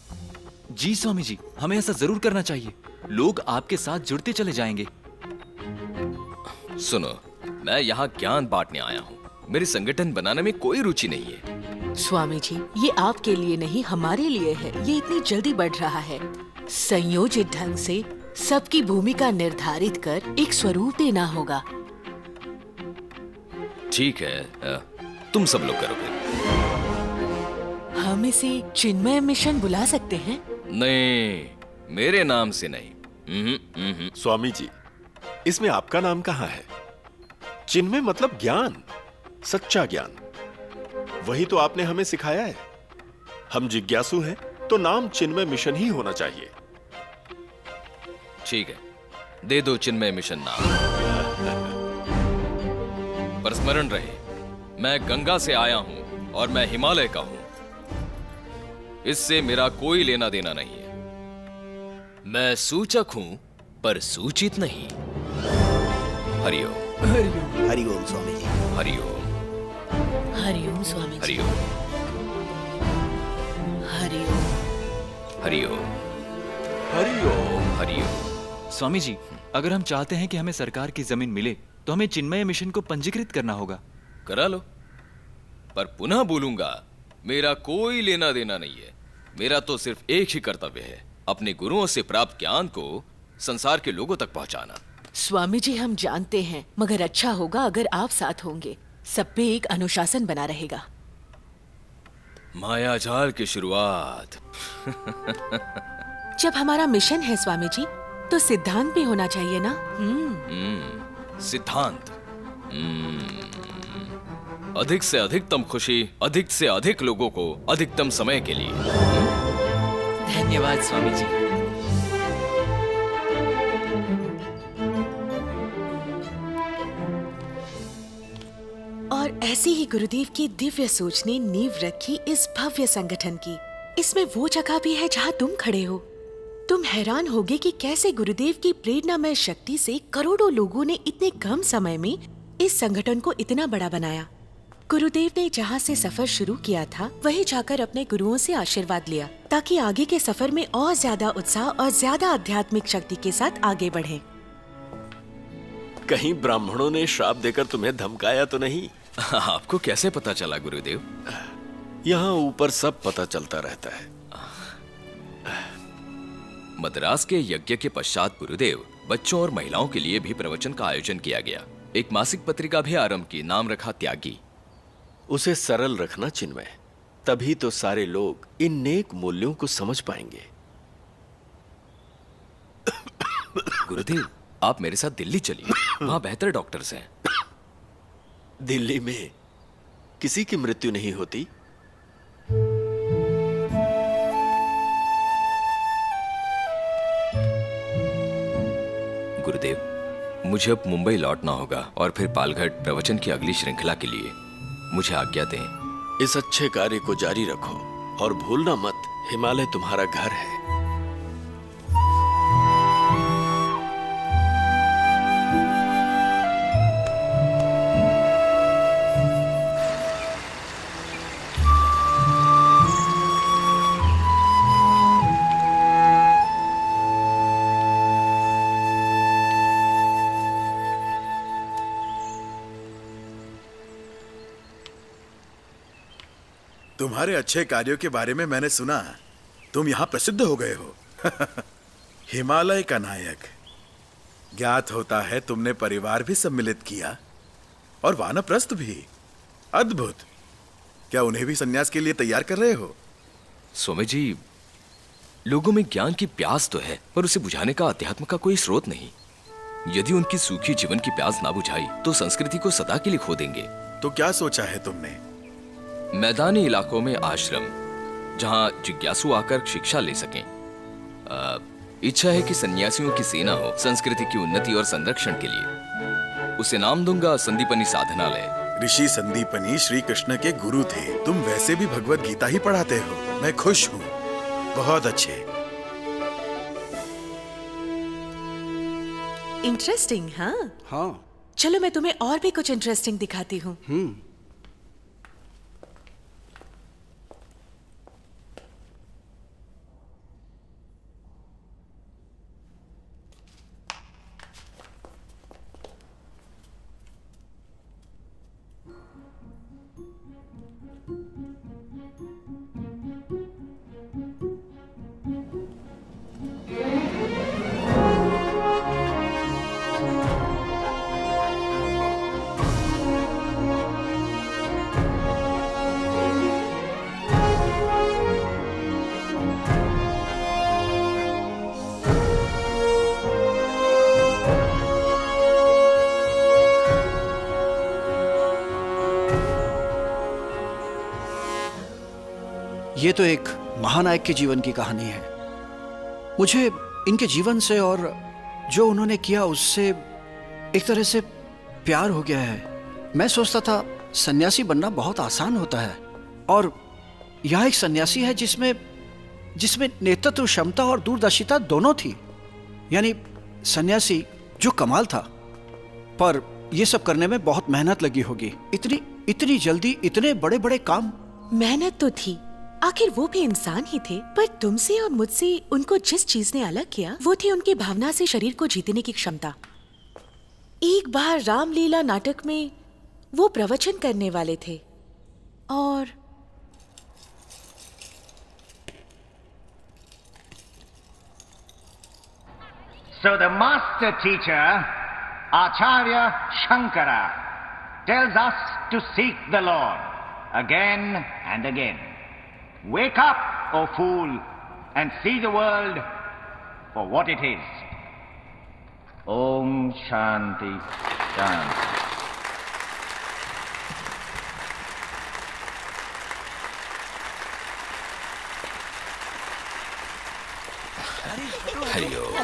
जी स्वामी जी, हमें ऐसा जरूर करना चाहिए। लोग आपके साथ जुड़ते चले जाएंगे। सुनो, मैं यहाँ ज्ञान बांटने आया हूँ, मेरी संगठन बनाने में कोई रुचि नहीं है। स्वामी जी ये आपके लिए नहीं हमारे लिए है। ये इतनी जल्दी बढ़ रहा है। संयोजित ढंग से सबकी भूमिका निर्धारित कर एक स्वरूप देना होगा। ठीक है, तुम सब लोग करोगे। हम इसे चिन्मय मिशन बुला सकते हैं? नहीं, मेरे नाम से नहीं। स्वामी जी इसमें आपका नाम कहाँ है? चिन्मय मतलब ज्ञान, सच्चा ज्ञान। वही तो आपने हमें सिखाया है। हम जिज्ञासु हैं तो नाम चिन्मय मिशन ही होना चाहिए। ठीक है, दे दो चिन्मय मिशन नाम। पर स्मरण रहे, मैं गंगा से आया हूं और मैं हिमालय का हूं। इससे मेरा कोई लेना देना नहीं है। मैं सूचक हूं पर सूचित नहीं। हरिओम। हरिओम। हरिओम स्वामी जी। हरिओम। हरिओम स्वामी जी। हरिओम। हरिओम। हरिओम। हरिओम। हरिओम। स्वामी जी, अगर हम चाहते हैं कि हमें सरकार की जमीन मिले तो हमें चिन्मय मिशन को पंजीकृत करना होगा। करा लो, पर पुनः बोलूंगा, मेरा कोई लेना देना नहीं है। मेरा तो सिर्फ एक ही कर्तव्य है, अपने गुरुओं से प्राप्त ज्ञान को संसार के लोगों तक पहुंचाना। स्वामी जी, हम जानते हैं, मगर अच्छा होगा अगर आप साथ होंगे। सब पे एक अनुशासन बना रहेगा। मायाजाल की शुरुआत। जब हमारा मिशन है स्वामी जी, तो सिद्धांत भी होना चाहिए ना। सिद्धांत। अधिक से अधिकतम खुशी, अधिक से अधिक लोगों को अधिकतम समय के लिए। धन्यवाद स्वामी जी। और ऐसी ही गुरुदेव की दिव्य सोच ने नींव रखी इस भव्य संगठन की। इसमें वो जगह भी है जहाँ तुम खड़े हो। तुम हैरान होगे कि कैसे गुरुदेव की प्रेरणामय शक्ति से करोड़ों लोगों ने इतने कम समय में इस संगठन को इतना बड़ा बनाया। गुरुदेव ने जहाँ से सफर शुरू किया था, वहीं जाकर अपने गुरुओं से आशीर्वाद लिया, ताकि आगे के सफर में और ज्यादा उत्साह और ज्यादा आध्यात्मिक शक्ति के साथ आगे बढ़ें। कहीं ब्राह्मणों ने श्राप देकर तुम्हें धमकाया तो नहीं? आपको कैसे पता चला गुरुदेव? यहाँ ऊपर सब पता चलता रहता है। मद्रास के यज्ञ के पश्चात गुरुदेव बच्चों और महिलाओं के लिए भी प्रवचन का आयोजन किया गया। एक मासिक पत्रिका भी आरंभ की, नाम रखा त्यागी। उसे सरल रखना चिन्मय, तभी तो सारे लोग इन नेक मूल्यों को समझ पाएंगे। गुरुदेव, आप मेरे साथ दिल्ली चलिए, वहां बेहतर डॉक्टर्स हैं। दिल्ली में किसी की मृत्यु नहीं होती। गुरुदेव, मुझे अब मुंबई लौटना होगा और फिर पालघाट प्रवचन की अगली श्रृंखला के लिए। मुझे आज्ञा दें। इस अच्छे कार्य को जारी रखो और भूलना मत, हिमालय तुम्हारा घर है। तुम्हारे अच्छे कार्यों के बारे में मैंने सुना। तुम यहाँ प्रसिद्ध हो गए हो। हिमालय का नायक। ज्ञात होता है तुमने परिवार भी सम्मिलित किया और वानप्रस्थ भी। अद्भुत। क्या उन्हें भी सन्यास के लिए तैयार कर रहे हो? स्वामी जी, लोगों में ज्ञान की प्यास तो है, पर उसे बुझाने का अध्यात्म का कोई स्रोत नहीं। यदि उनकी सूखी जीवन की प्यास ना बुझाई तो संस्कृति को सदा के लिए खो देंगे। तो क्या सोचा है तुमने? मैदानी इलाकों में आश्रम, जहां जिज्ञासु आकर शिक्षा ले सकें। इच्छा है कि सन्यासियों की सेना हो संस्कृति की उन्नति और संरक्षण के लिए। उसे नाम दूंगा संदीपनी साधनालय। ऋषि संदीपनी श्री कृष्ण के गुरु थे। तुम वैसे भी भगवत गीता ही पढ़ाते हो। मैं खुश हूँ। बहुत अच्छे। इंटरेस्टिंग। हाँ, चलो मैं तुम्हें और भी कुछ इंटरेस्टिंग दिखाती हूँ। ये तो एक महानायक के जीवन की कहानी है। मुझे इनके जीवन से और जो उन्होंने किया उससे एक तरह से प्यार हो गया है। मैं सोचता था सन्यासी बनना बहुत आसान होता है, और यह एक सन्यासी है जिसमें नेतृत्व क्षमता और दूरदर्शिता दोनों थी। यानी सन्यासी जो कमाल था, पर यह सब करने में बहुत मेहनत लगी होगी। इतनी जल्दी इतने बड़े बड़े काम। मेहनत तो थी, आखिर वो भी इंसान ही थे, पर तुमसे और मुझसे उनको जिस चीज ने अलग किया वो थी उनकी भावना से शरीर को जीतने की क्षमता। एक बार रामलीला नाटक में वो प्रवचन करने वाले थे और So the master teacher, Acharya Shankara, tells us to seek the Lord again and again. Wake up, O fool, and see the world for what it is. Om Shanti Shanti. Hariom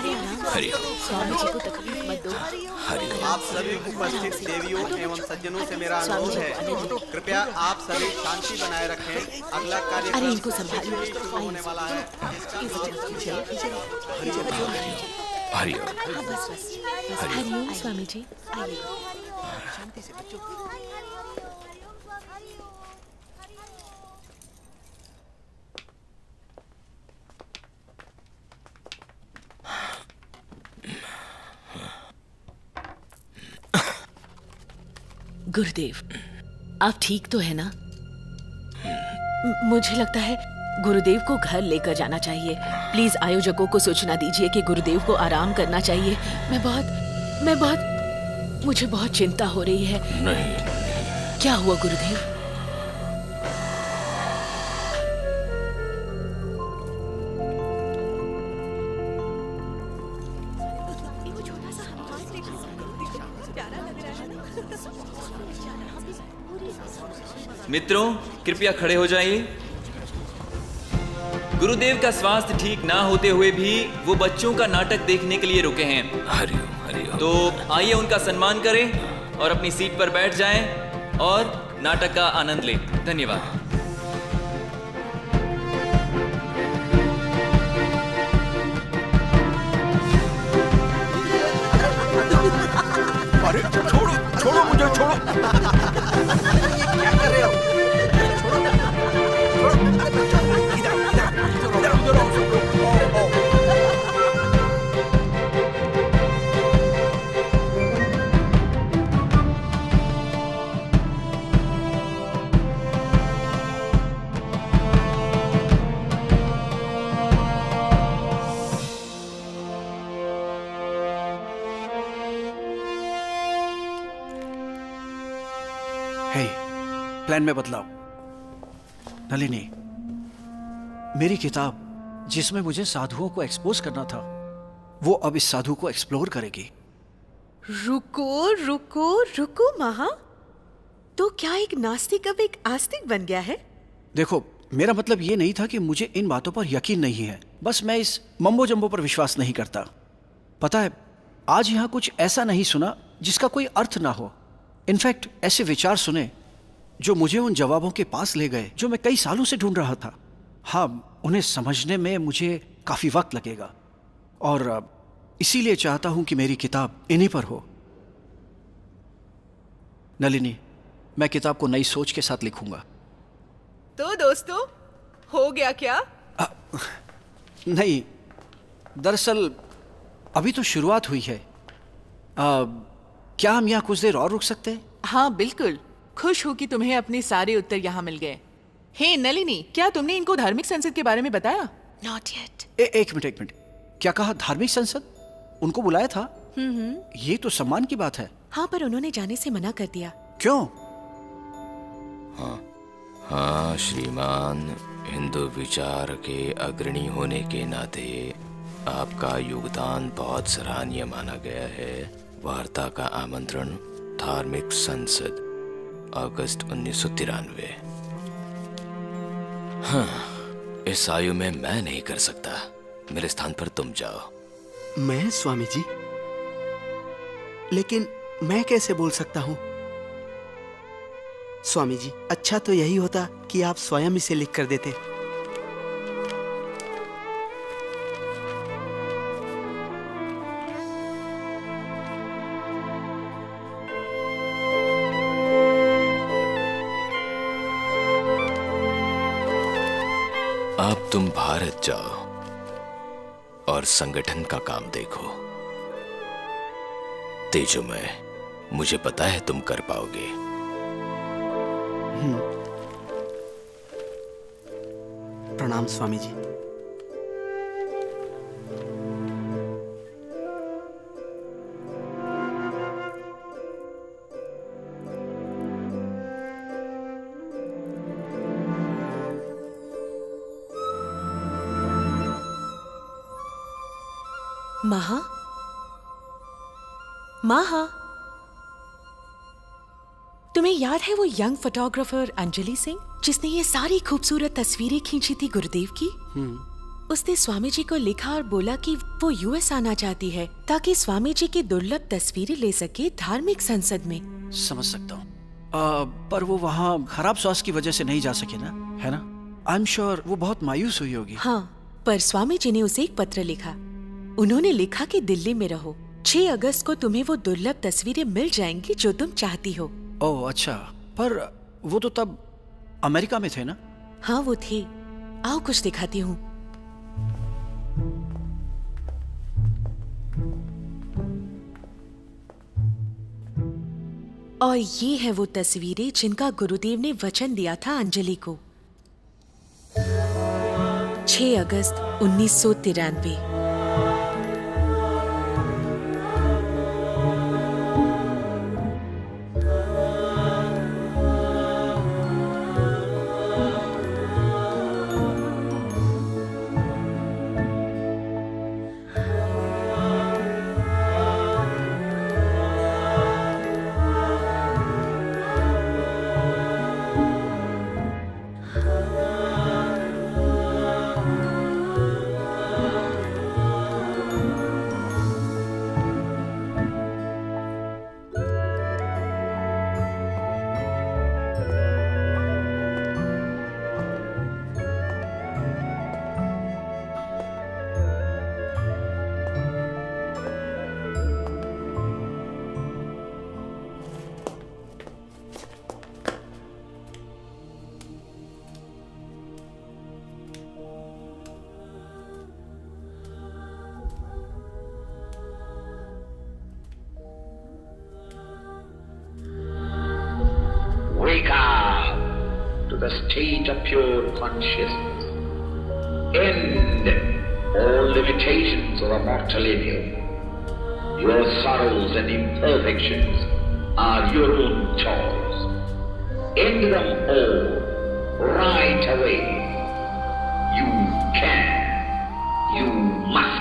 Hariom Swami ji को तकलीफ मत दो। हरिओम। आप सभी उपस्थित देवियों एवं सज्जनों से मेरा अनुरोध है, कृपया आप सभी शांति बनाए रखें। अगला कार्यक्रम अरे इनको संभालिए। शुरू होने वाला है। हरिओम। हरिओम स्वामी जी, आइए। शांति से बच्चों। गुरुदेव, आप ठीक तो है ना? मुझे लगता है गुरुदेव को घर लेकर जाना चाहिए। प्लीज आयोजकों को सूचना दीजिए कि गुरुदेव को आराम करना चाहिए। मुझे बहुत चिंता हो रही है। नहीं। क्या हुआ गुरुदेव? मित्रों, कृपया खड़े हो जाइए। गुरुदेव का स्वास्थ्य ठीक ना होते हुए भी वो बच्चों का नाटक देखने के लिए रुके हैं। हरिओम हरिओम। तो आइए उनका सम्मान करें और अपनी सीट पर बैठ जाएं और नाटक का आनंद लें। धन्यवाद। अरे छोड़ो छोड़ो मुझे, छोड़ो। क्या कर रहे हो? हे, प्लान में बदलाव। नलिनी, मेरी किताब जिसमें मुझे साधुओं को एक्सपोज करना था, वो अब इस साधु को एक्सप्लोर करेगी। रुको रुको रुको महा, तो क्या एक नास्तिक अब एक आस्तिक बन गया है? देखो, मेरा मतलब ये नहीं था कि मुझे इन बातों पर यकीन नहीं है, बस मैं इस मम्बो जम्बो पर विश्वास नहीं करता। पता है, आज यहाँ कुछ ऐसा नहीं सुना जिसका कोई अर्थ ना हो। इनफैक्ट ऐसे विचार सुने जो मुझे उन जवाबों के पास ले गए जो मैं कई सालों से ढूंढ रहा था। हाँ, उन्हें समझने में मुझे काफी वक्त लगेगा और इसीलिए चाहता हूं कि मेरी किताब इन्हीं पर हो। नलिनी, मैं किताब को नई सोच के साथ लिखूंगा। तो दोस्तों, हो गया क्या? नहीं, दरअसल अभी तो शुरुआत हुई है। क्या हम यहाँ कुछ देर और रुक सकते हैं? हाँ बिल्कुल, खुश हूँ कि तुम्हें अपने सारे उत्तर यहाँ मिल गए। हे नलिनी, क्या तुमने इनको धार्मिक संसद के बारे में बताया? Not yet. एक मिनट, क्या कहा? धार्मिक संसद? उनको बुलाया था? ये तो सम्मान की बात है। हाँ, पर उन्होंने जाने से मना कर दिया। क्यों? हाँ श्रीमान, हिंदू विचार के अग्रणी होने के नाते आपका योगदान बहुत सराहनीय माना गया है। वार्ता का आमंत्रण, धार्मिक संसद, अगस्त 1993। हाँ, इस आयु में मैं नहीं कर सकता। मेरे स्थान पर तुम जाओ। मैं स्वामी जी? लेकिन मैं कैसे बोल सकता हूँ? स्वामी जी, अच्छा तो यही होता कि आप स्वयं इसे लिख कर देते। अब तुम भारत जाओ और संगठन का काम देखो। तेजोमय, मुझे पता है तुम कर पाओगे। प्रणाम स्वामी जी। महा, महा, तुम्हें याद है वो यंग फोटोग्राफर अंजलि सिंह जिसने ये सारी खूबसूरत तस्वीरें खींची थी गुरुदेव की? उसने स्वामी जी को लिखा और बोला कि वो यूएस आना चाहती है ताकि स्वामी जी की दुर्लभ तस्वीरें ले सके धार्मिक संसद में। समझ सकता हूँ, पर वो वहाँ खराब स्वास्थ्य की वजह से नहीं जा सके ना, है ना? आई एम श्योर वो बहुत मायूस हुई होगी। हाँ, पर स्वामी जी ने उसे एक पत्र लिखा। उन्होंने लिखा कि दिल्ली में रहो, 6 अगस्त को तुम्हें वो दुर्लभ तस्वीरें मिल जाएंगी जो तुम चाहती हो। ओह अच्छा, पर वो तो तब अमेरिका में थे ना? हाँ वो थे। आओ कुछ दिखाती हूँ। और ये है वो तस्वीरें जिनका गुरुदेव ने वचन दिया था अंजलि को। 6 अगस्त 1993। Wake up to the state of pure consciousness. End all limitations of a mortal evil. Your sorrows and imperfections are your own choice. End them all right away. You can. You must.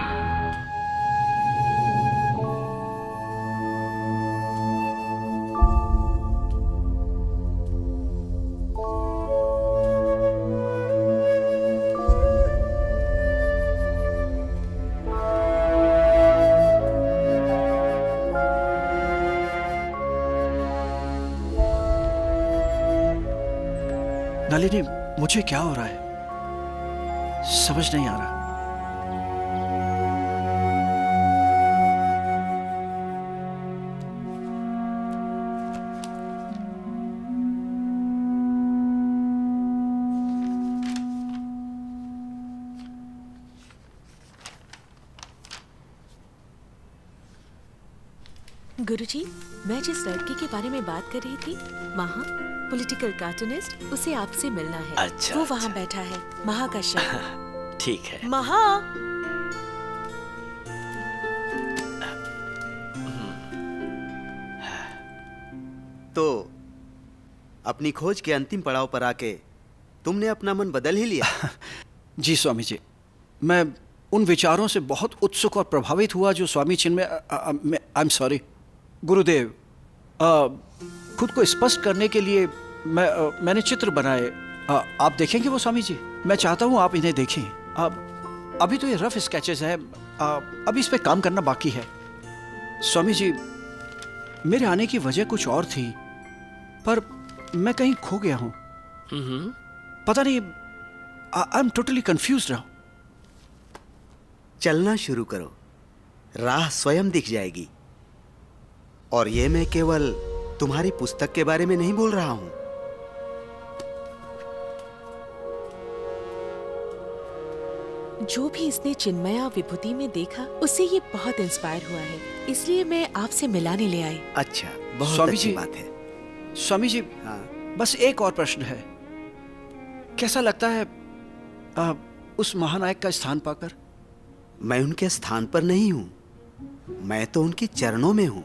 Nalini, मुझे क्या हो रहा है समझ नहीं आ रहा। गुरुजी, मैं जिस लड़के के बारे में बात कर रही थी, महा, पॉलिटिकल कार्टूनिस्ट, उसे आपसे मिलना है। अच्छा, वो वहाँ बैठा है, महा का शब्द। ठीक है। महा, तो अपनी खोज के अंतिम पड़ाव पर आके तुमने अपना मन बदल ही लिया। जी स्वामी जी, मैं उन विचारों से बहुत उत्सुक और प्रभावित हुआ जो स्वामी चिन्मय, आई एम सॉरी गुरुदेव, खुद को स्पष्ट करने के लिए मैंने चित्र बनाए। आप देखेंगे वो स्वामी जी? मैं चाहता हूँ आप इन्हें देखें। अभी तो ये रफ स्केचेस हैं, अभी इस पे काम करना बाकी है। स्वामी जी, मेरे आने की वजह कुछ और थी, पर मैं कहीं खो गया हूँ। पता नहीं, आई एम टोटली कंफ्यूज रहा। चलना शुरू करो, राह स्वयं दिख जाएगी। और ये मैं केवल तुम्हारी पुस्तक के बारे में नहीं बोल रहा हूं। जो भी इसने चिन्मया विभूति में देखा उससे ये बहुत इंस्पायर हुआ है, इसलिए मैं आपसे मिलाने ले आई। अच्छा, बहुत स्वामी अच्छी जी, बात है। स्वामी जी, हाँ। बस एक और प्रश्न है। कैसा लगता है उस महानायक का स्थान पाकर? मैं उनके स्थान पर नहीं हूं, मैं तो उनके चरणों में हूं।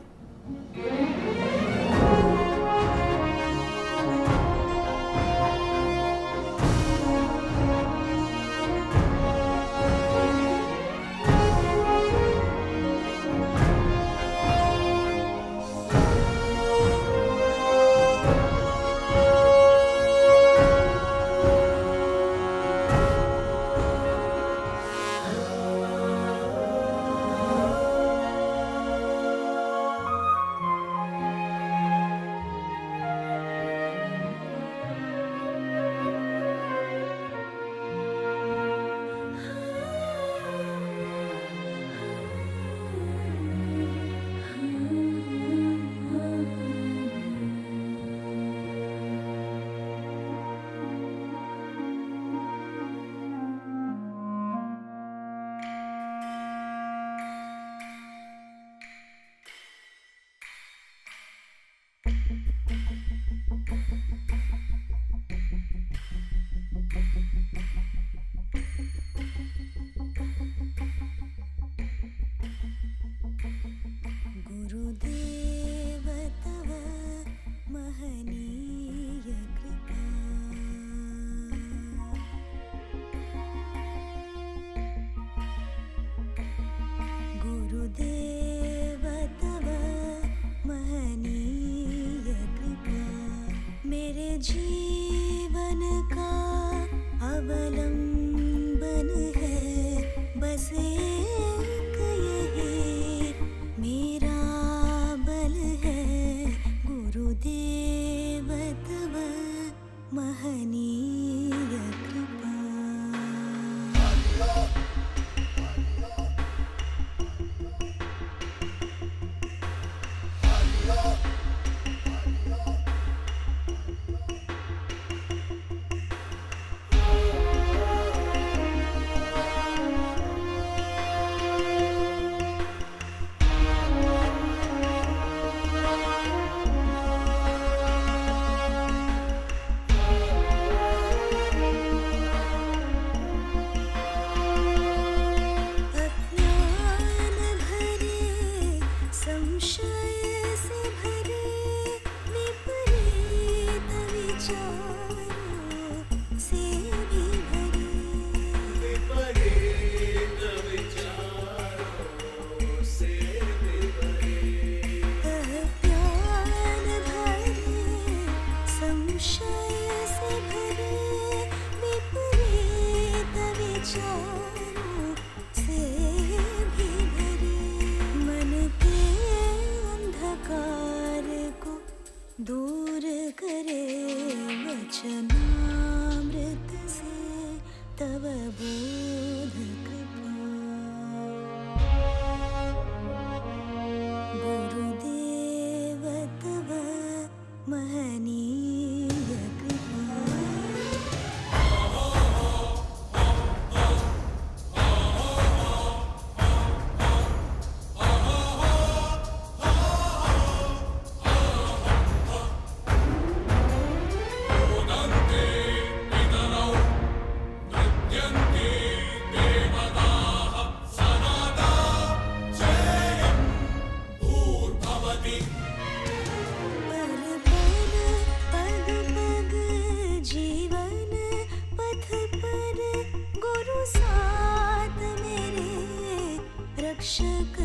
गुरुदेव तव महनीय कृपा, गुरुदेव तव महनीय कृपा, मेरे जीवन का अवलंबन है बस एक यही मेरा बल है, गुरुदेव तव महनीय कृपा। दूर करे वचनामृत से तव बोध कृपा, गुरुदेव तव महनीय कृपा। रक्षक